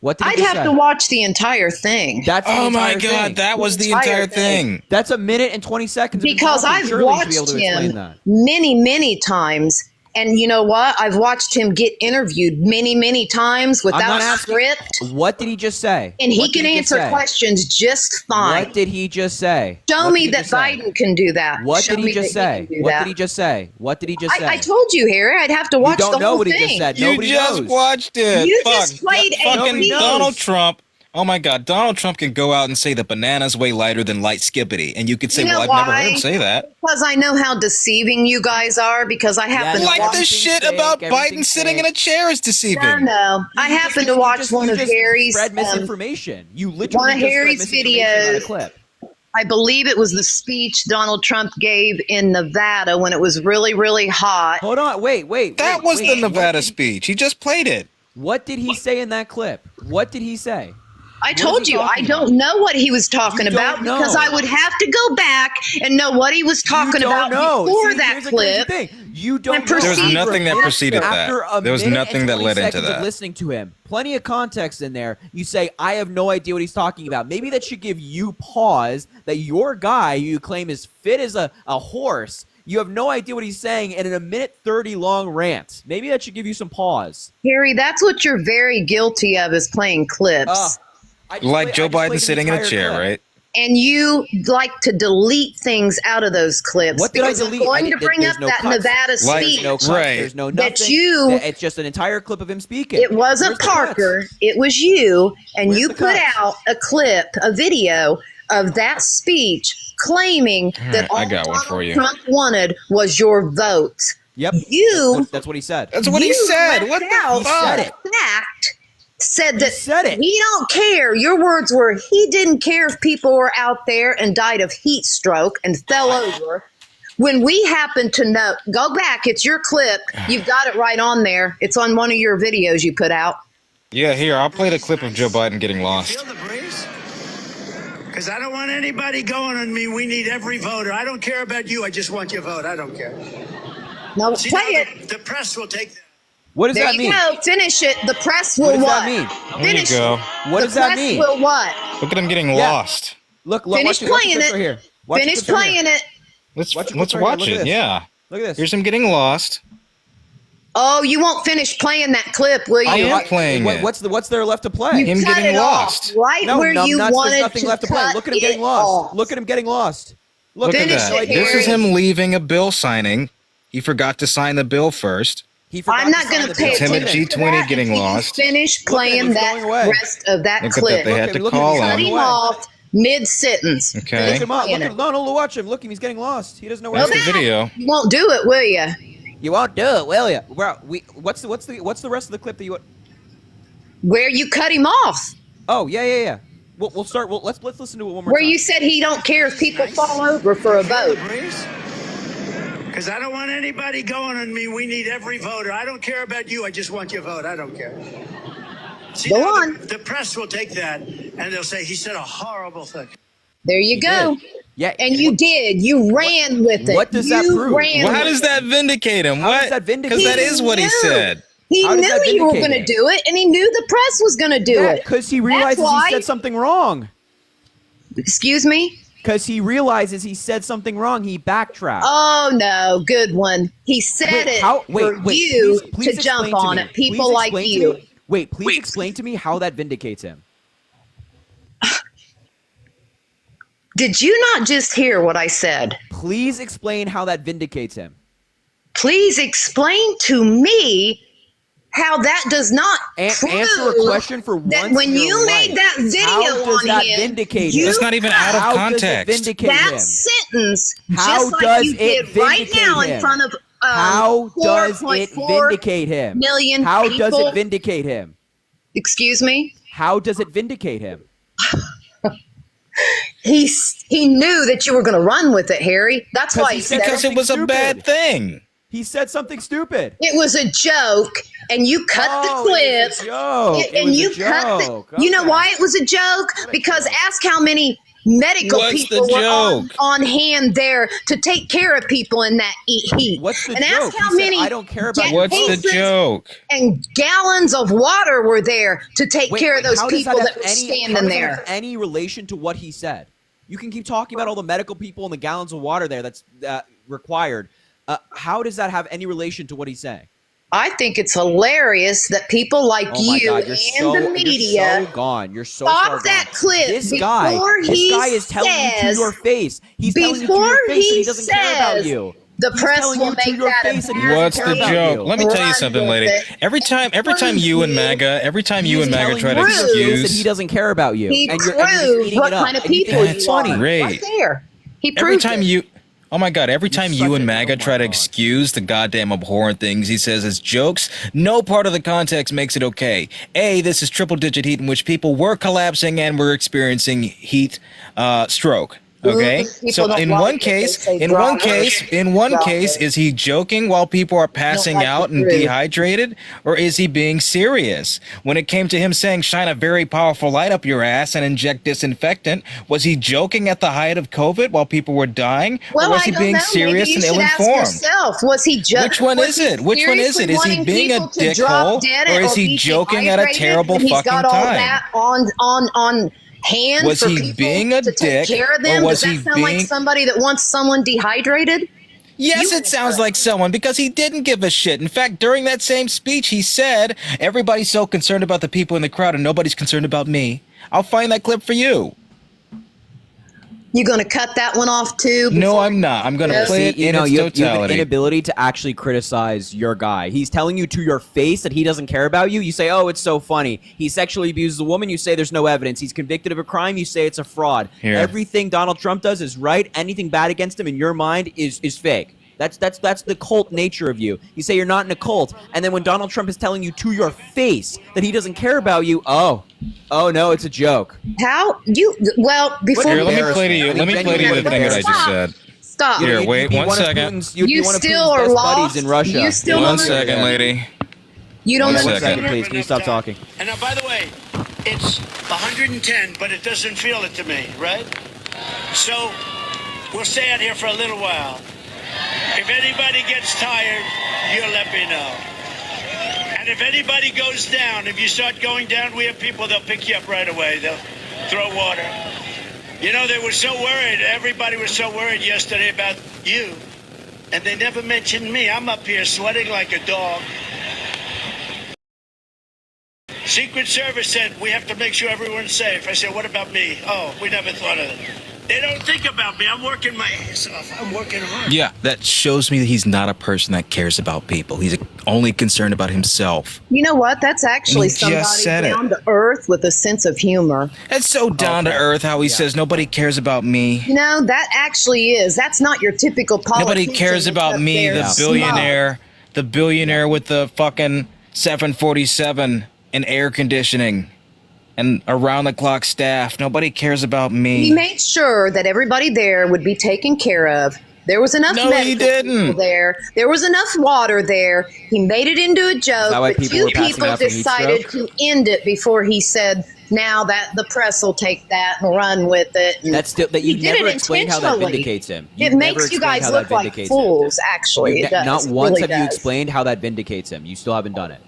What did he I'd just have say? to watch the entire thing That's the Oh my entire god, thing. that was the Entire entire thing. That's a minute and 20 seconds. of him because talking. I've Surely he should be able watched to explain him that. many times. And you know what? I've watched him get interviewed many times I'm without not a asking. script. What did he just say? And he What did can just answer say? questions just fine. What did he just say? Show What me did he that just say? Biden can do that. What Show did he me just that say? can do What that. did he just say? What did he just say? I told you, Harry. I'd have to watch don't the know whole what he thing. just said. You Nobody just knows. watched it. You Fuck. just played a fucking Nobody knows. Donald Trump. Oh my god, Donald Trump can go out and say the banana's way lighter than light skippity. And you could say, You know well, I've never heard why? him say that. Because I know how deceiving you guys are. Because I happen to Like watch. this shit Everything's about fake, Biden everything's sitting in fake. a chair is deceiving. No. I happen to watch one of Harry's. spread misinformation. You literally one of just Harry's spread misinformation on a videos. clip. I believe it was the speech Donald Trump gave in Nevada when it was really hot. Hold on, wait. That was the wait. Nevada speech. He just played it. What did he say in that clip? What did he say? I What told is he you, I talking don't about? know what he was talking You about don't know. because I would have to go back and know what he was talking You about don't know. before See, that here's the crazy clip. thing. You don't And know. proceed There's nothing that preceded After that. a There was minute nothing and that 20 led into seconds of that. listening to him, plenty of context in there. You say, I have no idea what he's talking about. Maybe that should give you pause that your guy, who you claim is fit as a horse, You have no idea what he's saying in a minute 30 long rant. Maybe that should give you some pause. Harry, that's what you're very guilty of, is playing clips. Like Joe Biden sitting in a chair, right? And you like to delete things out of those clips. What did I because I'm delete? going to bring There's up no that cuts. Nevada Like, speech. No cuts. Right. There's no That nothing. you- It's just an entire clip of him speaking. It wasn't Where's the cuts? Parker. It was you. And Where's you the put cuts? out a clip, a video of that speech claiming that all I got one for Donald you. Trump wanted was your vote. Yep. You, That's what he said. That's what he you said. left What the out fuck? said it. fact said that said it. he don't care. Your words were, he didn't care if people were out there and died of heat stroke and fell over. When we happen to know, go back, it's your clip. You've got it right on there. It's on one of your videos you put out. Yeah, here, I'll play the clip of Joe Biden getting lost. Feel the breeze? Because I don't want anybody going on me. We need every voter. I don't care about you. I just want your vote. I don't care. Now See, play now it. the press will take that. What does There that you mean? go. Finish it. The press will What does what? that mean? There you Finish go. it. What The does that press mean? will what? Look at him getting Yeah. lost. Look, Finish watch the playing clips it. right here. Watch the Finish clips right here. playing it. Let's Watch the let's clips right here. watch Look at it. this. Yeah. Look at this. Here's him getting lost. Oh, you won't finish playing that clip, will you? I am playing it. What's there left to play? Him Cut getting it lost. off right No, where you numbnuts, wanted there's nothing to left to play. cut Look at him getting it lost. off. Look at him getting lost. Look at Finish that. it, This is Harry. him leaving a bill signing. He forgot to sign the bill first. He forgot I'm not to going sign to the pay bill. Tim at attention to G20 that getting until you lost. finish Look at him, playing he's that going away. rest of that Look at clip. that. They had to Look at him, call he's Cut going him. him away. off Okay. mid-sentence. Look Finish him up. playing Look it. at, no, watch him. Look him. He's getting lost. He doesn't know where Where's he the is. video? You won't do it, will you? You won't do it, will you? Well, what's the rest of the clip that you? Where you cut him off. Oh yeah. We'll start. Let's listen to it one more Where time. you said he don't care if people fall over for a vote. Because I don't want anybody going on me. We need every voter. I don't care about you. I just want your vote. I don't care. See, Go now on. The press will take that and they'll say he said a horrible thing. There you go. Yeah, And you did. You ran with it. what does that You prove? ran Well, how with does that vindicate him? How What? does that vindicate Because that him? is what he He said. He How does that knew you were vindicate going to it? do it, and he knew the press was going to do Yeah, it. because he realizes why- he said something wrong. Excuse me? Because he realizes he said something wrong. He backtracked. Oh, no. Good one. He said it for you please to jump explain on me. it. People Please like explain to you. me- Wait, please explain to me how that vindicates him. Did you not just hear what I said? Please explain how that vindicates him. Please explain to me how that does not Answer a prove question for that once when in your you life. made that video How does on that him, vindicate you him? That's not even out of How context. does it vindicate that him? sentence, How just like does you it did right vindicate now in him? front of How does it 4.4 vindicate him? million How does people. it vindicate him? Excuse me? How does it vindicate him? He knew that you were going to run with it, Harry. That's why he he said said Because it was a Stupid. bad thing. He said something stupid. it was a joke, and you cut the Oh, clip. it was a joke. It And was you a cut joke. the. You know Okay. why it was a joke? Because ask how many medical What's the people were joke? on hand there to take care of people in that heat. What's the and joke? ask how He said, many I don't care about gas your What's the cases joke? and gallons of water were there to take care of those how does people have that were how standing does that there. have any relation to what he said? You can keep talking about all the medical people and the gallons of water there that's required. How does that have any relation to what he's saying? I think it's hilarious that people like Oh my you God, you're and so, the media You're so gone. You're so stop far that gone. clip This before guy is telling you to says- your face. He's telling you to before your face that he he doesn't care about says you. the He's press telling will you to make your that face that he doesn't What's care the about joke? you. Let me tell you Run something, with lady. it. Every time you and MAGA, try to He's telling you to your face that he excuse. doesn't care about you. He and you're proved just eating what it up. kind of And you people think That's it's you are. funny. great. Right there. He proved Every time it. you, oh my God, every time you such and a- MAGA oh my try to God. excuse the goddamn abhorrent things he says as jokes, no part of the context makes it okay. A, this is triple digit heat in which people were collapsing and were experiencing heat stroke. Okay, People so don't in like one it. They case, say in drop one it. case, Drop it. is he joking while people are passing like out the and truth. dehydrated, or is he being serious? When it came to him saying shine a very powerful light up your ass and inject disinfectant, was he joking at the height of COVID while people were dying, Well, or was I he don't being know. serious Maybe and you should ask ill-informed? yourself. Was he just? Which one is it? Which one is it? Is he being a dickhole, or is he joking at a terrible he's fucking got all time? that on hand Was for he people being a to take dick, care of or them? was Does he that sound like being- somebody that wants someone dehydrated? Yes, You it sounds were. like someone because he didn't give a shit. In fact, during that same speech, he said, everybody's so concerned about the people in the crowd and nobody's concerned about me. I'll find that clip for you. You going to cut that one off too? No, before- I'm not. I'm going to Yes. play it you in know, its you have an totality. inability to actually criticize your guy. He's telling you to your face that he doesn't care about you. You say, oh, it's so funny. He sexually abuses a woman. You say there's no evidence. He's convicted of a crime. You say it's a fraud. Here. Everything Donald Trump does is right. Anything bad against him in your mind is fake. That's the cult nature of you. You say you're not in a cult, and then when Donald Trump is telling you to your face that he doesn't care about you, oh no, it's a joke. How you? Well, before Here, let me Embarrassing. play to you. Let me play to you the thing that I just Stop. said. Stop. Here, You'd wait be one one of second. Putin's- you'd be You one of still Putin's are best lost. buddies in Russia. You still One don't second, lady. You don't One understand. second. Please, can you stop talking? And now, by the way, it's 110, but it doesn't feel it to me, right? So we'll stay out here for a little while. If anybody gets tired, you let me know. And if anybody goes down, if you start going down, we have people, they'll pick you up right away. They'll throw water. You know, they were so worried. Everybody was so worried yesterday about you. And they never mentioned me. I'm up here sweating like a dog. Secret Service said we have to make sure everyone's safe. I said, what about me? Oh, we never thought of it. They don't think about me. I'm working my ass off. I'm working hard. Yeah, that shows me that he's not a person that cares about people. He's only concerned about himself. You know what? That's actually You just somebody said it. down to earth with a sense of humor. It's so down to earth how he says nobody cares about me. You know, that actually is. That's not your typical politician. Nobody cares that's about up me, there the smug. billionaire with the fucking 747 and air conditioning and around the clock staff. Nobody cares about He me. made sure that everybody there would be taken care of. There was enough No, he medical didn't. people there. There was enough water there. He made it into a joke, that why but people you were passing people out from heat decided stroke? to end it before he said, now that the press will take that and run with it. And That's still that he you did never it explained how that intentionally. vindicates him. It You never makes you explained guys how look that like vindicates him. fools, actually. You It does. Not It once really have you does. explained how that vindicates him. You still haven't done it.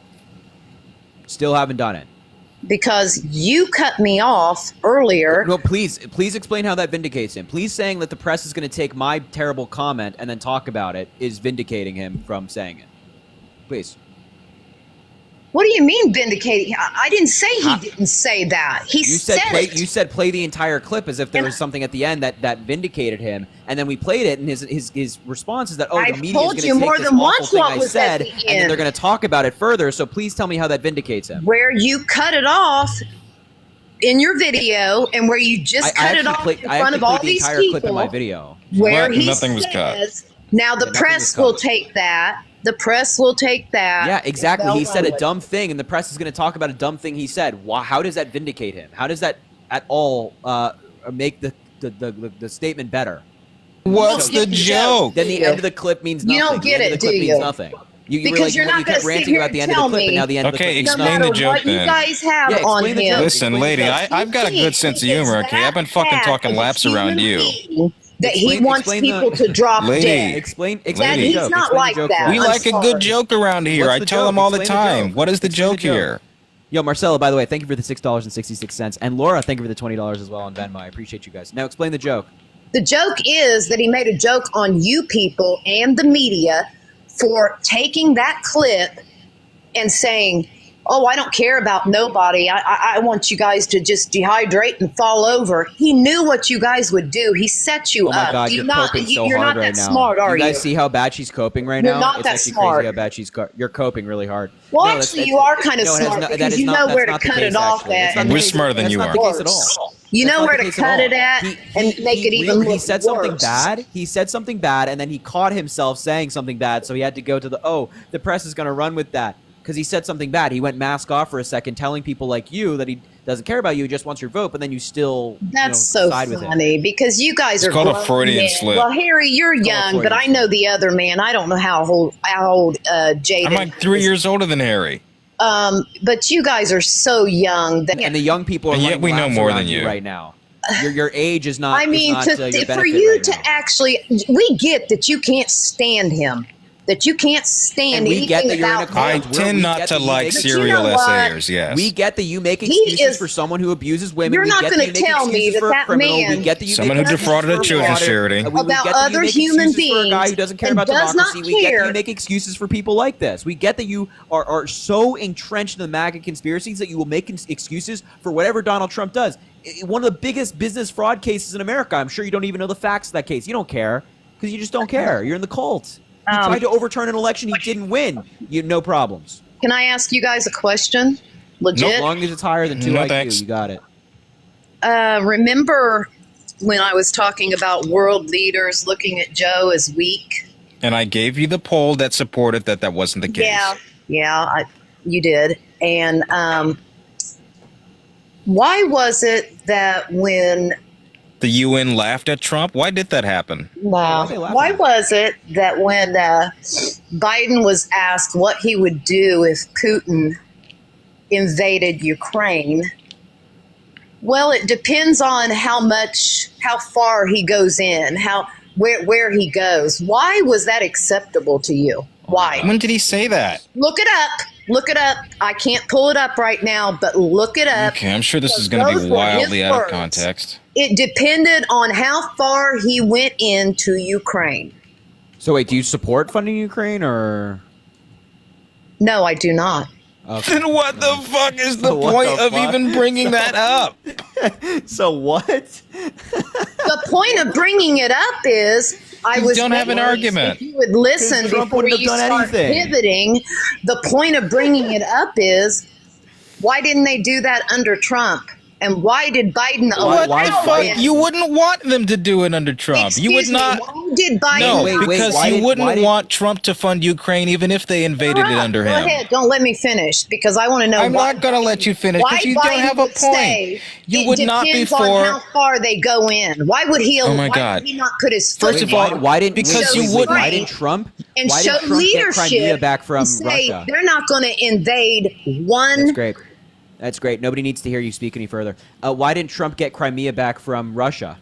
Still haven't done it. Because you cut me off earlier. No, please explain how that vindicates him. Please saying that the press is going to take my terrible comment and then talk about it is vindicating him from saying it. Please. What do you mean vindicating? I didn't say he didn't say that. He You said play. it. You said play the entire clip as if there And was something at the end that vindicated him, and then we played it, and his response is that the I've media told is you going to more take this than awful once thing what I was at said, the and then they're end. going to talk about it further. So please tell me how that vindicates him. Where you cut it off in your video and where you just cut it off in front of all the these entire clip in people, my video. where What? he Nothing was cut. says, now the Nothing press was will cut. take that. The press will take that. Yeah, exactly. and He they'll said run a with dumb thing, and the press is going to talk about a dumb thing he said. How does that vindicate him? How does that at all make the statement better? What's You the don't get the joke. joke? Then the You end of the clip means nothing. You don't get the end it, of the clip do means you? nothing. You Because were like, you're not you gonna kept sit ranting here about and the end of the tell clip, and me- now the end of the Okay, clip means No explain matter the joke what you then. guys have Yeah, on explain the him. joke. Listen, Explain the lady, joke. I've got a good sense of humor, okay? I've been fucking talking laps around you. That he Explain- wants explain people the- to drop Lady. dead. Explain That the he's joke. not Explain the like joke that. for me. We I'm like a sorry. good joke around here. What's I the tell joke? them all the Explain the time. joke. What is the Explain the joke joke. here? Yo, Marcella, by the way, thank you for the $6.66, and Laura, thank you for the $20 as well on Venmo. I appreciate you guys. Now explain the joke. The joke is that he made a joke on you people and the media for taking that clip and saying, oh, I don't care about nobody. I want you guys to just dehydrate and fall over. He knew what you guys would do. He set you Oh my up. God, Do you you're not, coping so you're hard not right that now. smart, are you you? guys see how bad she's coping right You're now? not It's that actually smart. crazy how bad she's you're coping really hard. Well, No, that's- actually, that's- you are kind of no, it has smart no- that because is you not- know that's where to not the cut case, it off actually. That's at. not the We're case- smarter than that's you not are. the case at all. You That's know not where the to case at cut all. it at and make it even He look said something worse. bad. He said something bad, and then he caught himself saying something bad, so he had to go to the press is going to run with that. Because he said something bad. He went mask off for a second, telling people like you that he doesn't care about you, he just wants your vote, but then you still That's so side with him. funny because you guys It's are called a grown Freudian men. slip. Well, Harry, you're called a young, but Freudian I know the other man. I don't know how old Jaden. I'm like 3 years older than Harry. But you guys are so young that And the young people are And yet running we know laps more around than you. right now. Your age is not. I mean, is not, your for benefit you right to now. actually, we get that you can't stand him. that you can't stand And we get anything that you're in a about cult. I him. tend we not get to that you like make- But you serial know what? essayers. Yes, We get that you make He excuses is- for someone who abuses women. You're we not get gonna that you make tell me excuses that for a that criminal. man- We get that you Someone make who excuses defrauded for a a children's fraud. charity. We About get that you other make human excuses for a guy beings who doesn't care and about does not democracy. We get that care. you make excuses for people like this. We get that you are so entrenched in the MAGA conspiracies that you will make excuses for whatever Donald Trump does. One of the biggest business fraud cases in America. I'm sure you don't even know the facts of that case. You don't care because you just don't care. You're in the cult. He tried to overturn an election he didn't win. You no problems. Can I ask you guys a question? Legit. As long as it's higher than 2 No, IQ, thanks. you got it. Remember when I was talking about world leaders looking at Joe as weak? and I gave you the poll that supported that wasn't the case. Yeah, you did. And why was it that when The UN laughed at Trump. Why did that happen? why was it that when Biden was asked what he would do if Putin invaded Ukraine? Well, it depends on how far he goes in, where he goes. Why was that acceptable to you? Why? When did he say that? Look it up. Look it up. I can't pull it up right now, but look it up. Okay, I'm sure this is going to Those be were wildly his out of words. context. It depended on how far he went into Ukraine. So wait, do you support funding Ukraine or? No, I do not. Okay. Then what the fuck is the What point the of fuck? even bringing that up? So what? The point of bringing it up is I You was don't have an wondering argument. If you would listen Because Trump before wouldn't have you done start anything. pivoting. The point of bringing it up is why didn't they do that under Trump? And why did Biden What why- the allow fuck? it? You wouldn't want them to do it under Trump. You would Excuse me, not. Why did Biden? No, Wait, because why you did- wouldn't why did- want Trump to fund Ukraine even if they invaded it under Go him. ahead. Don't let me finish because I want to know. I'm why not going to let you finish why because you don't Biden have a would say point. You it would not be depends on for. how far they go in. Why would he? Oh my why God. would he not put his foot First of in all, why didn't because you why wouldn't- didn't Trump and why show did Trump get Crimea leadership back from and say Russia? they're not going to invade one? That's great. That's great. Nobody needs to hear you speak any further. Why didn't Trump get Crimea back from Russia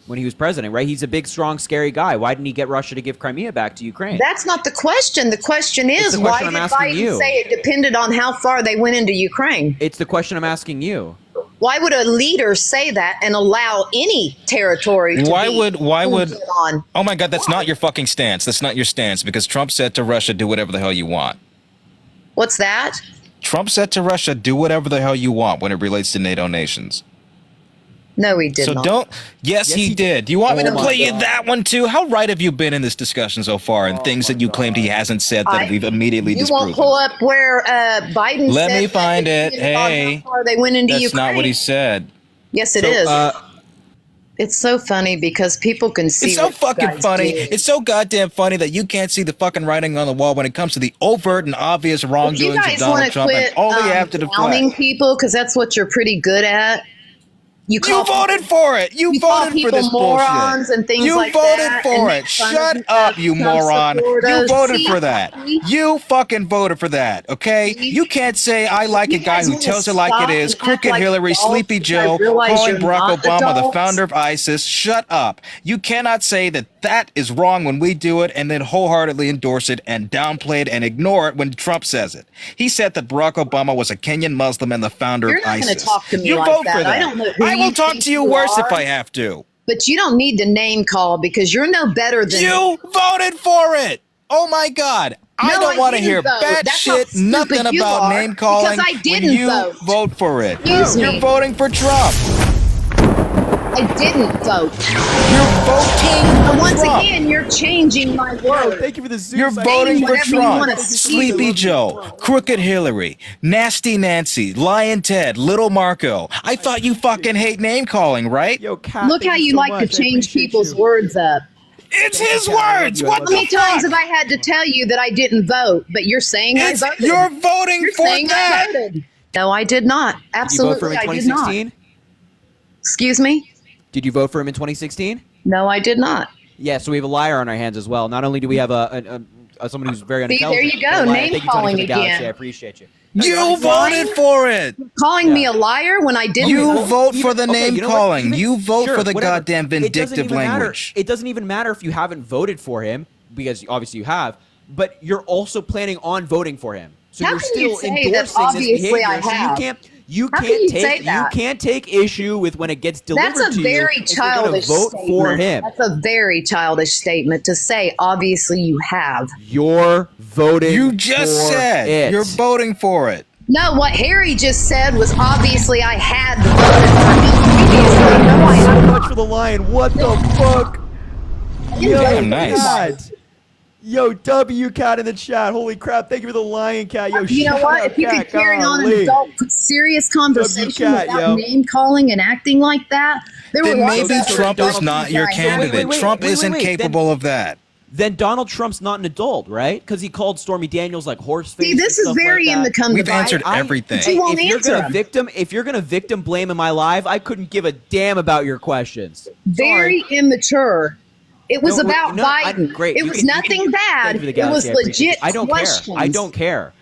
when he was president? Right? He's a big, strong, scary guy. Why didn't he get Russia to give Crimea back to Ukraine? That's not the question. The question is the why question did I'm asking Biden you. say it depended on how far they went into Ukraine? It's the question I'm asking you. Why would a leader say that and allow any territory to Why be would moved on? Oh my God, that's not your fucking stance. That's not your stance because Trump said to Russia, do whatever the hell you want. What's that? Trump said to Russia, do whatever the hell you want when it relates to NATO nations. No, he did So not. don't. Yes, he did. Do you want me Oh to my play you God. that one too? How right have you been in this discussion so far and things that you claimed he hasn't said that we've immediately You disproven? won't pull up where Biden Let said me that find it. depended on Hey, how far they went into That's Ukraine. not what he said. Yes, it So, is. It's so funny because people can see. It's so what you fucking guys funny. do. It's so goddamn funny that you can't see the fucking writing on the wall when it comes to the overt and obvious If you wrongdoings of guys Donald want to Trump, quit and all they have to downing deflect. people because that's what you're pretty good at. You You voted for it. You call voted for people this morons bullshit. and things you like voted that and for make it. fun Shut of up, you Trump moron. You supporters. voted See? for that. See? You fucking voted for that, okay? See? You can't say I like a You guy guys who wanna tells it like stop it is. and act Crooked like Hillary, adults Sleepy because Joe, I realize calling you're Barack not Obama the adults. founder of ISIS. Shut up. You cannot say that that is wrong when we do it and then wholeheartedly endorse it and downplay it and ignore it when Trump says it. He said that Barack Obama was a Kenyan Muslim and the founder You're of not gonna ISIS. talk to me you like vote that. for that. I don't know who I will you talk think to you you worse if are. I have to. But you don't need to name call because you're no better than You voted for it. Oh my God. I No, don't I want to didn't hear vote. bad That's how shit, stupid nothing you about are, name calling because I didn't when you vote. vote for it. Excuse You're me. voting for Trump. I didn't vote. You're voting for Once Trump. again, you're changing my word. Thank you for the Zoom. You're session. voting for whatever you Trump. wanna see. Sleepy Joe, Crooked Hillary, Nasty Nancy, Lion Ted, Little Marco. I thought you fucking hate name calling, right? Yo, Kat, Look thank how you you so like much. I to change appreciate people's you. words up. It's his Kat, I love words. you. I What love the How many times fuck? have I had to tell you that I didn't vote, but you're saying I voted? You're voting You're for saying that. I voted. No, I did not. Did you vote Absolutely, for him in I did not. 2016? Excuse me? Did you vote for him in 2016? No, I did not. Yeah, so we have a liar on our hands as well. Not only do we have someone who's very See, there unintelligent. you go, but a liar. name Thank you, Tony, calling for the galaxy. again. I appreciate you. You voted for it. Calling me Yeah. a liar when I didn't You vote? vote for the Okay, name you know what? calling. Even- You vote sure, for the whatever. goddamn It doesn't vindictive even matter. language. It doesn't even matter if you haven't voted for him, because obviously you have. but you're also planning on voting for him. So How you're can you still say that endorsing obviously this behavior. I So have? you How can you can't say take that? you can't take issue with when it gets delivered That's to a you. very if you're gonna childish vote statement. for him. That's a very childish statement to say. Obviously, you have. You're voting. You just for said it. you're voting for it. No, what Harry just said was obviously I had voted for him previously. No, I So have much for the lion. What the fuck? Yo, Damn, nice. cat. Yo, W cat in the chat. Holy crap! Thank you for the lion cat. Yo, You know shout what? out, If you cat. could carry on an Golly. adult, serious conversation cat, without yo. name calling and acting like that, there Then were maybe lots of Trump is Donald not your Trump- candidate. wait, Trump wait, isn't wait. capable of that. Then Donald Trump's not an adult, right? Because he called Stormy Daniels like horse face. See, this and is stuff very like in that. the come We've to answered bite. everything. But you won't answer him. If you're gonna victim blame in my live, I couldn't give a damn about your questions. Very Sorry. immature. It was No, about Biden. great. It You was can- nothing thank bad. you for the It was galaxy, I appreciate legit it. I don't questions. care. I don't care.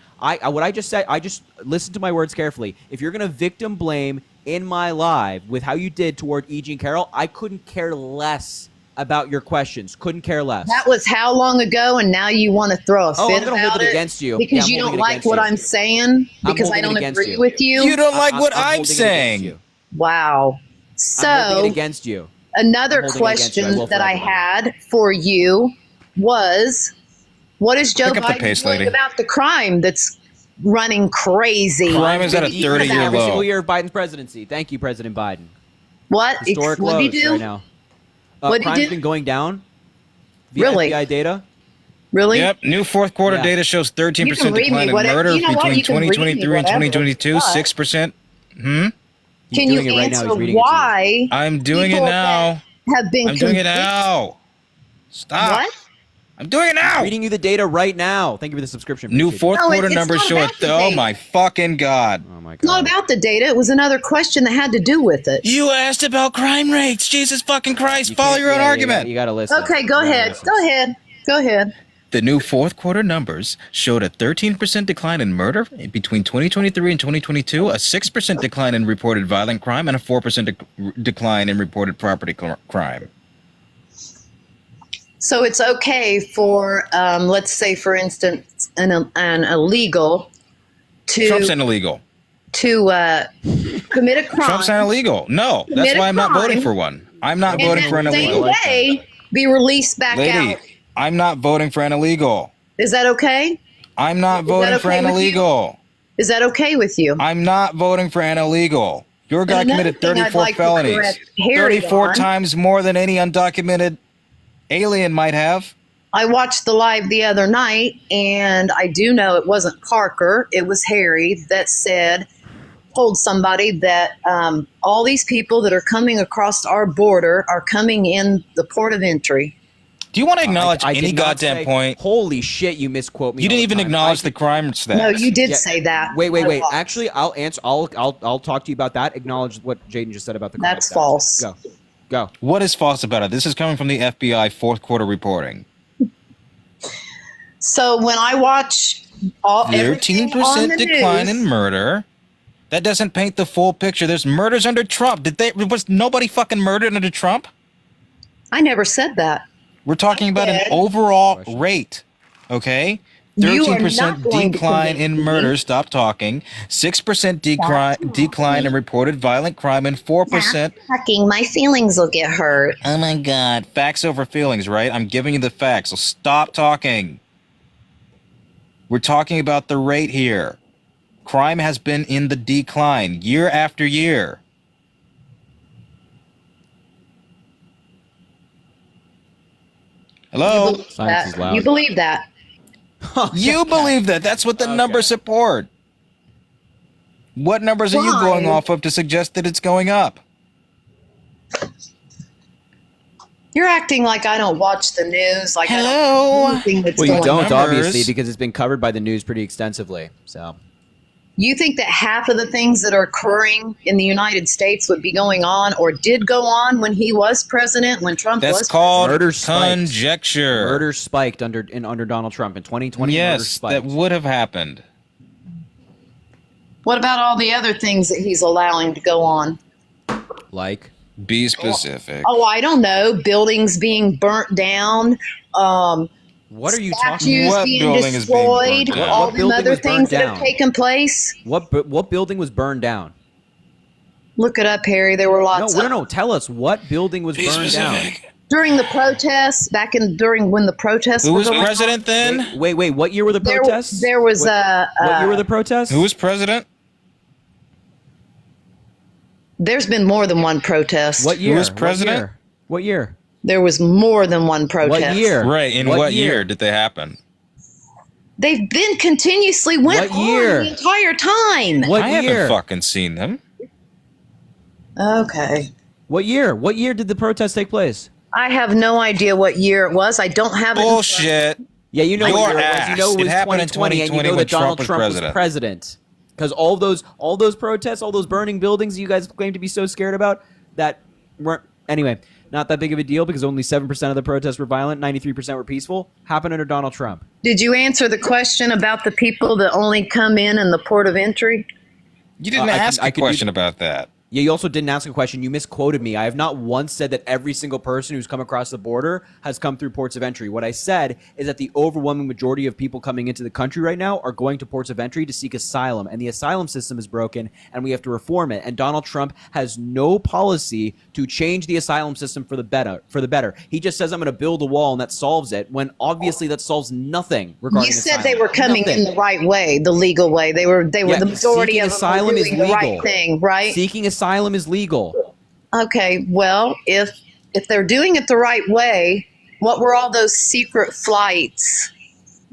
What I just said. I just listen to my words carefully. If you're gonna victim blame in my live with how you did toward E. Jean Carroll, I couldn't care less about your questions. Couldn't care less. That was how long ago, and now you want to throw a fit Oh, I'm gonna about hold it it against you. because Yeah, I'm you don't holding it like against what you. I'm saying because I holding it don't against agree you. with you. You don't like what I'm I'm holding it against saying. you. Wow. I'm holding So it against you. another I'm holding it against you. I question will that I forever. had for you was, what is Joe Pick up the Biden pace, doing lady. about the crime that's running crazy? Crime is at a 30-year every low. single year of Biden's presidency. Thank you, President Biden. What? Historic What'd he lows do? right now. What'd he crime's do? been going down. Via Really? FBI data. Really? Yep, new fourth quarter Yeah. data shows 13% You can read me decline in whatever- murder you know what? between You can read me 2023 and whatever, 2022, but- 6%. He's Can you doing it right now. answer He's reading it to you. why I'm doing it people now. that have been I'm doing it convicted- now. Stop. What? I'm doing it now. Reading you the data right now. Thank you for the subscription. New Appreciate fourth No, quarter it's numbers not show it. about the Oh data. my fucking God. it. Oh my god. It's not about the data. It was another question that had to do with it. You asked about crime rates. Jesus fucking Christ. You Follow can't- your own yeah, argument. You gotta listen. Okay, go You gotta ahead. listen. Go ahead. Go ahead. The new fourth quarter numbers showed a 13% decline in murder between 2023 and 2022, a 6% decline in reported violent crime, and a 4% decline in reported property crime. So it's okay for, let's say, for instance, an illegal Trump's to an illegal. commit a crime. Trump's not illegal. No, that's Commit a why I'm not crime. voting for one. I'm not and voting for an that same illegal. day be released back Lady, out. I'm not voting for an illegal. Is that okay? I'm not voting for okay an with you? illegal. Is that okay with you? I'm not voting for an illegal. Your guy And another committed thing I'd 34 like to felonies. correct Harry 34 on- times more than any undocumented alien might have. I watched the live the other night, and I do know it wasn't Parker. It was Harry that told somebody that all these people that are coming across our border are coming in the port of entry. Do you want to acknowledge I did any not goddamn say- point? Holy shit! You misquote me. You all didn't the even time. acknowledge I the crime stats. No, you did Yeah. say that. Wait. I lost. Actually, I'll answer. I'll talk to you about that. Acknowledge what Jaden just said about the. That's crime stats. false. Go. What is false about it? This is coming from the FBI fourth quarter reporting. So when I watch everything 13% on the decline news, in murder. That doesn't paint the full picture. There's murders under Trump. Was nobody fucking murdered under Trump? I never said that. We're talking about an said- overall rate. Okay? You are 13% not going to decline in convince me. murder. Stop talking. 6% decline in reported violent crime, and 4%. Talking, my feelings will get hurt. Oh my God. Facts over feelings, right? I'm giving you the facts, so stop talking. We're talking about the rate here. Crime has been in the decline year after year. Hello? Silence is loud. You believe that? You believe that. That's what the Okay. numbers support. What numbers are you Why? going off of to suggest that it's going up? You're acting like I don't watch the news. Like I don't Hello? know anything that's Well, you going don't on. Numbers. obviously because it's been covered by the news pretty extensively. So You think that half of the things that are occurring in the United States would be going on or did go on when he was president, when Trump That's was called Murder spiked. conjecture. murder spiked under Donald Trump in 2020. Murder Yes, spiked. that would have happened. What about all the other things that he's allowing to go on? like Be specific. Oh, I don't know. Buildings being burnt down, What are you talking Statues What being building is being destroyed, burned down? all What them building other was burned things that have down? taken place. What building was burned down? Look it up, Harry. There were No, lots no, of no. Tell us what building was Be burned down. specific. during the protests during when the protests Who was around, president then? Wait. What year were the There, protests? there was What year were the protests? Who was president? there's been more than one protest. What year? was president? What year? There was more than one protest. What year? Right. In What what year? year did they happen? They've been continuously went What year? on the entire time. What I year? haven't fucking seen them. Okay. What year? What year did the protest take place? I have no idea what year it was. I don't have it. in front- Bullshit. Yeah, you know Your what year it was. ass. You know it was It happened in 2020, and you 2020 know when that Donald Trump Trump was was president. Because all those protests, all those burning buildings you guys claim to be so scared about, that weren't anyway. Not that big of a deal because only 7% of the protests were violent, 93% were peaceful. Happened under Donald Trump. Did you answer the question about the people that only come in the port of entry? You didn't I ask could a do- question about that. Yeah, you also didn't ask a question. You misquoted me. I have not once said that every single person who's come across the border has come through ports of entry. What I said is that the overwhelming majority of people coming into the country right now are going to ports of entry to seek asylum, and the asylum system is broken, and we have to reform it. And Donald Trump has no policy to change the asylum system for the better. He just says, "I'm going to build a wall," and that solves it. When obviously that solves nothing regarding You said asylum. they were coming Nothing. in the right way, the legal way. They were Yeah, the majority seeking of them asylum were is doing the right legal. thing, right? Seeking asylum is legal. Okay, well, if they're doing it the right way, what were all those secret flights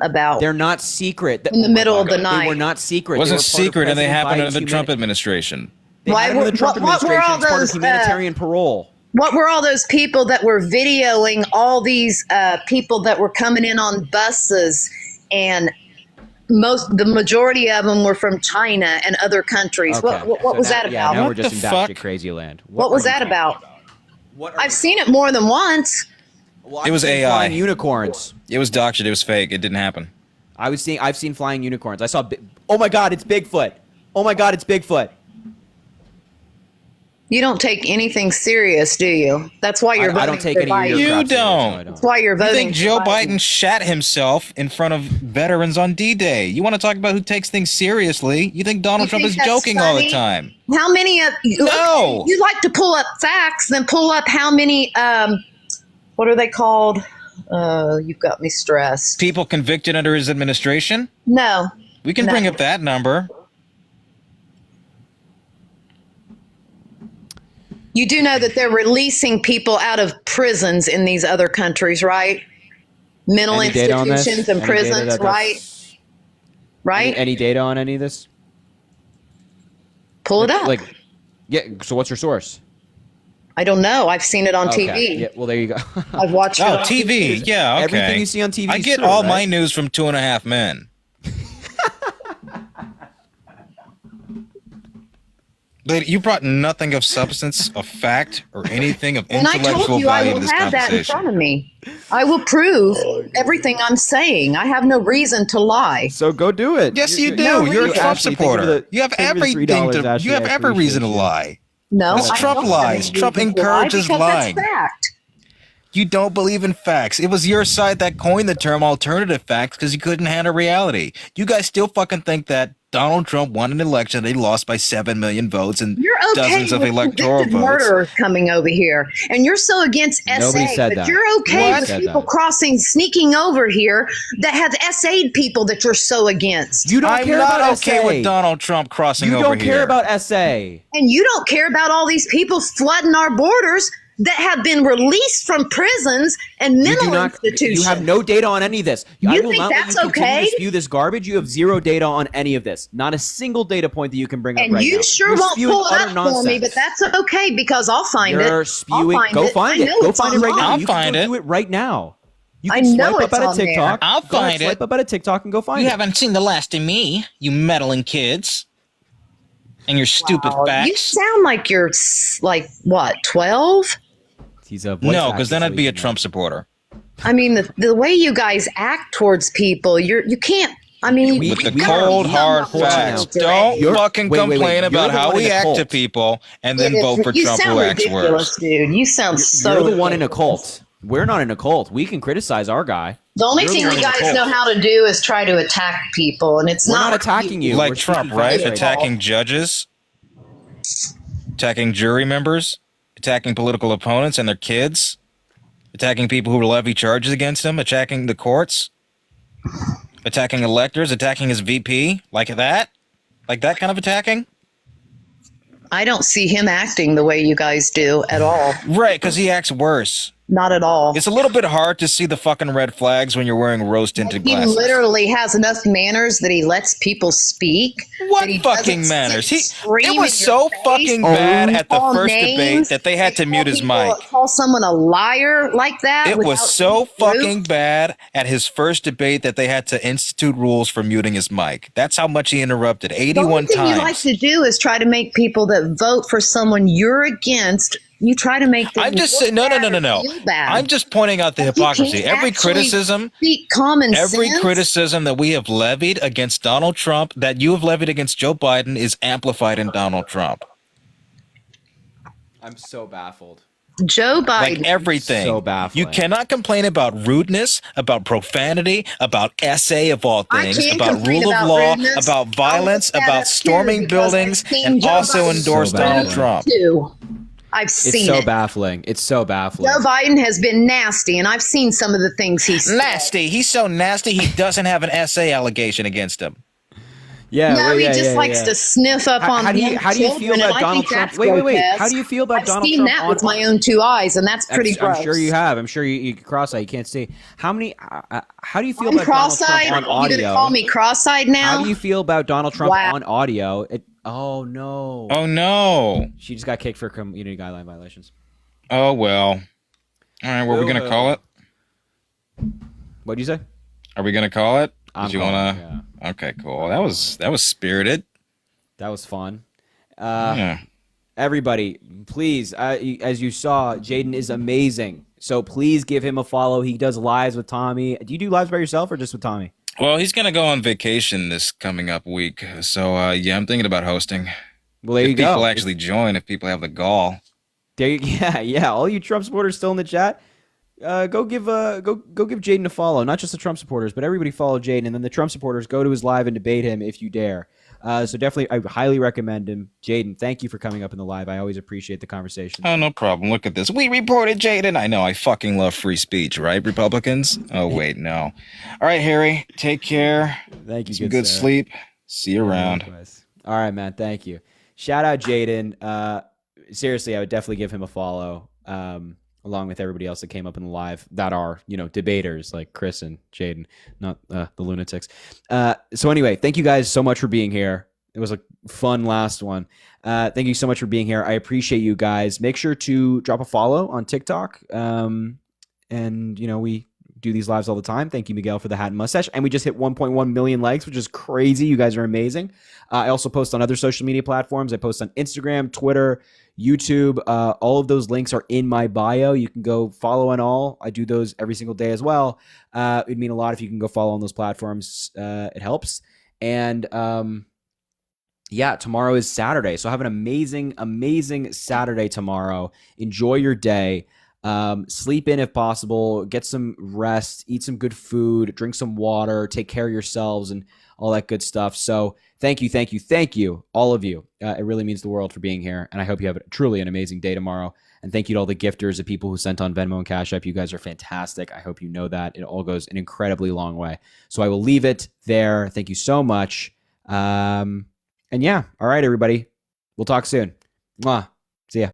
about? They're not secret. In the middle of the They night. were not secret. It wasn't They were part of secret, and they President happened under Biden's the Trump humani- administration. They Why happened under were- the Trump what were administration. all It's part of those, humanitarian parole. What were all those people that were videoing all these people that were coming in on buses, and the majority of them were from China and other countries? Okay. What So was now- that Yeah, about? now What we're just the in fuck? batshit crazy land. What was are you that talking about? What are I've you- seen it more than once. Well, It was I've seen AI. flying unicorns. It was doctored. It was fake. It didn't happen. I've seen flying unicorns. I saw. Oh my God! It's Bigfoot. Oh my God! It's Bigfoot. You don't take anything serious, do you? That's why you're I voting don't take for any of your Biden. You crap serious. don't. No, I That's why you're You voting think for Joe Biden shat himself in front of veterans on D-Day? You want to talk about who takes things seriously? You think Donald You Trump think is that's joking all the funny? time? How many of you? No. You like to pull up facts, then pull up how many. What are they called? You've got me stressed. People convicted under his administration? No. We can No. bring up that number. You do know that they're releasing people out of prisons in these other countries, right? Mental Any data on this? institutions and Any data prisons, that right? that's- Right? Any data on any of this? Pull it up. Like, yeah. So what's your source? I don't know. I've seen it on Okay. TV. Yeah. Well, there you go. I've watched it. Oh, on TV. Yeah, okay. Everything you see on TV. I is get true, all right? my news from 2.5 Men. But you brought nothing of substance, of fact, or anything of And I intellectual told you I value to will this have that in conversation. front of me. I will prove everything I'm saying. I have no reason to lie. So go do it. Yes, you do. No, You're a you Trump Ashley, thank you for supporter. the- You have thank you for the everything $3, to. Ashley. You have I every reason to appreciate you. lie. No, It's I Trump don't have lies. any Trump reason to lie encourages because lying. That's fact. You don't believe in facts. It was your side that coined the term alternative facts because you couldn't handle reality. You guys still fucking think that Donald Trump won an election, they lost by 7 million votes and You're okay dozens of with electoral convicted votes. murderers coming over here, and you're so against SA. Nobody said but that. you're okay What? with Said people that. sneaking over here that have SA'd people that you're so against. You don't I'm care not about okay SA. with Donald Trump crossing You over don't care here. about SA. And you don't care about all these people flooding our borders that have been released from prisons and You mental do not. institutions. You have no data on any of this. I You will think not let that's you continue okay? to spew this garbage. You have zero data on any of this. Not a single data point that you can bring up And right you now. sure You're won't spewing pull it utter up for nonsense. me, but that's okay because I'll find it. You're I'll spewing. find Go it. find I it. know Go it's find it right online. now. I'll You find can it. go do it right now. You I can know swipe it's up at a on there. TikTok. I'll Go ahead, find it. Swipe up at a TikTok and go find You it. haven't seen the last of me, you meddling kids. And your stupid Wow, you facts. sound like you're like what, 12? He's a voice No, actor, because then so I'd be you a can- Trump supporter. I mean, the way you guys act towards people, you can't. I mean, We- With the we cold, are- hard hold on facts. now. Don't You're- fucking wait, wait, wait. complain You're about the how one in we a act to cult. people and then vote for you Trump sound who acts ridiculous, worse. dude. You sound so You're the one in a ridiculous. cult. We're not in a cult. We can criticize our guy. The only You're thing the you one in the guys cult. know how to do is try to attack people, and it's We're not attacking you. Like We're Trump, speaking right? facts now. Attacking judges, attacking jury members, attacking political opponents and their kids, attacking people who levy charges against him, attacking the courts, attacking electors, attacking his VP, like that kind of attacking. I don't see him acting the way you guys do at all. Right, because he acts worse. Not at all. It's a little bit hard to see the fucking red flags when you're wearing rose-tinted He glasses. literally has enough manners that he lets people speak. What that he fucking doesn't manners? scream It in was your so face, fucking bad at the call first debate names, that they had to and mute call his people- mic. Call someone a liar like that. It was without so any proof. fucking bad at his first debate that they had to institute rules for muting his mic. That's how much he interrupted. The only 81 thing you like times. to do is try to make people that vote for someone you're against. You try to make them. I'm just look saying, no. bad or feel bad. I'm just pointing out the Like, you hypocrisy. can't Every actually criticism, speak common every sense. criticism that we have levied against Donald Trump, that you have levied against Joe Biden, is amplified in Donald Trump. I'm so baffled. Joe Biden. Like everything. So baffling. You cannot complain about rudeness, about profanity, about essay of all I things, can about complain rule of about law, rudeness. about violence, I'll look that about up, too, storming because buildings, I've seen and Joe also Biden endorse So Donald baffling. Trump. too. I've It's seen so it. baffling. It's so baffling. Joe Biden has been nasty, and I've seen some of the things he's said. Nasty. He's so nasty, he doesn't have an essay allegation against him. Yeah, No, well, he yeah, just yeah, likes yeah. to sniff up on How do you young feel children, and about I Donald think Trump? that's Wait. grotesque. How do you feel about I've Donald seen Trump that on- with my own two eyes, and that's pretty gross. I'm sure you have. I'm sure you cross-eyed. You can't see. How do you feel I'm about Donald cross-eyed. Trump on You gonna audio? call me cross-eyed now? How do you feel about Donald Trump Wow. on audio? Oh no. Oh, no. She just got kicked for community guideline violations. Oh, well. All right, what are we going to call it? What'd you say? Are we going to call it? I'm Did you calling want it, to? Okay, cool. That was spirited. That was fun. Yeah. Everybody, please, as you saw, Jaden is amazing. So please give him a follow. He does lives with Tommy. Do you do lives by yourself or just with Tommy? Well, he's going to go on vacation this coming up week. So, yeah, I'm thinking about hosting. Well, there If you go. people actually join, if people have the gall. Yeah. All you Trump supporters still in the chat, go give Jaden a follow. Not just the Trump supporters, but everybody follow Jaden, and then the Trump supporters go to his live and debate him if you dare. So definitely, I highly recommend him. Jaden, thank you for coming up in the live. I always appreciate the conversation. Oh, no problem. Look at this. We reported Jaden. I know. I fucking love free speech, right, Republicans? Oh, wait, no. All right, Harry. Take care. Thank you. Some good sir. sleep. See you around. Likewise. All right, man. Thank you. Shout out Jaden. Seriously, I would definitely give him a follow, along with everybody else that came up in the live that are, debaters like Chris and Jaden, not the lunatics. So anyway, thank you guys so much for being here. It was a fun last one. Thank you so much for being here. I appreciate you guys. Make sure to drop a follow on TikTok. And, we do these lives all the time. Thank you, Miguel, for the hat and mustache. And we just hit 1.1 million likes, which is crazy. You guys are amazing. I also post on other social media platforms. I post on Instagram, Twitter, YouTube. All of those links are in my bio. You can go follow on all. I do those every single day as well. It'd mean a lot if you can go follow on those platforms. It helps. And tomorrow is Saturday. So have an amazing, amazing Saturday tomorrow. Enjoy your day. Sleep in if possible, get some rest, eat some good food, drink some water, take care of yourselves and all that good stuff. So thank you, all of you. It really means the world for being here. And I hope you have truly an amazing day tomorrow. And thank you to all the gifters, the people who sent on Venmo and Cash App. You guys are fantastic. I hope you know that. It all goes an incredibly long way. So I will leave it there. Thank you so much. All right, everybody. We'll talk soon. Mwah. See ya.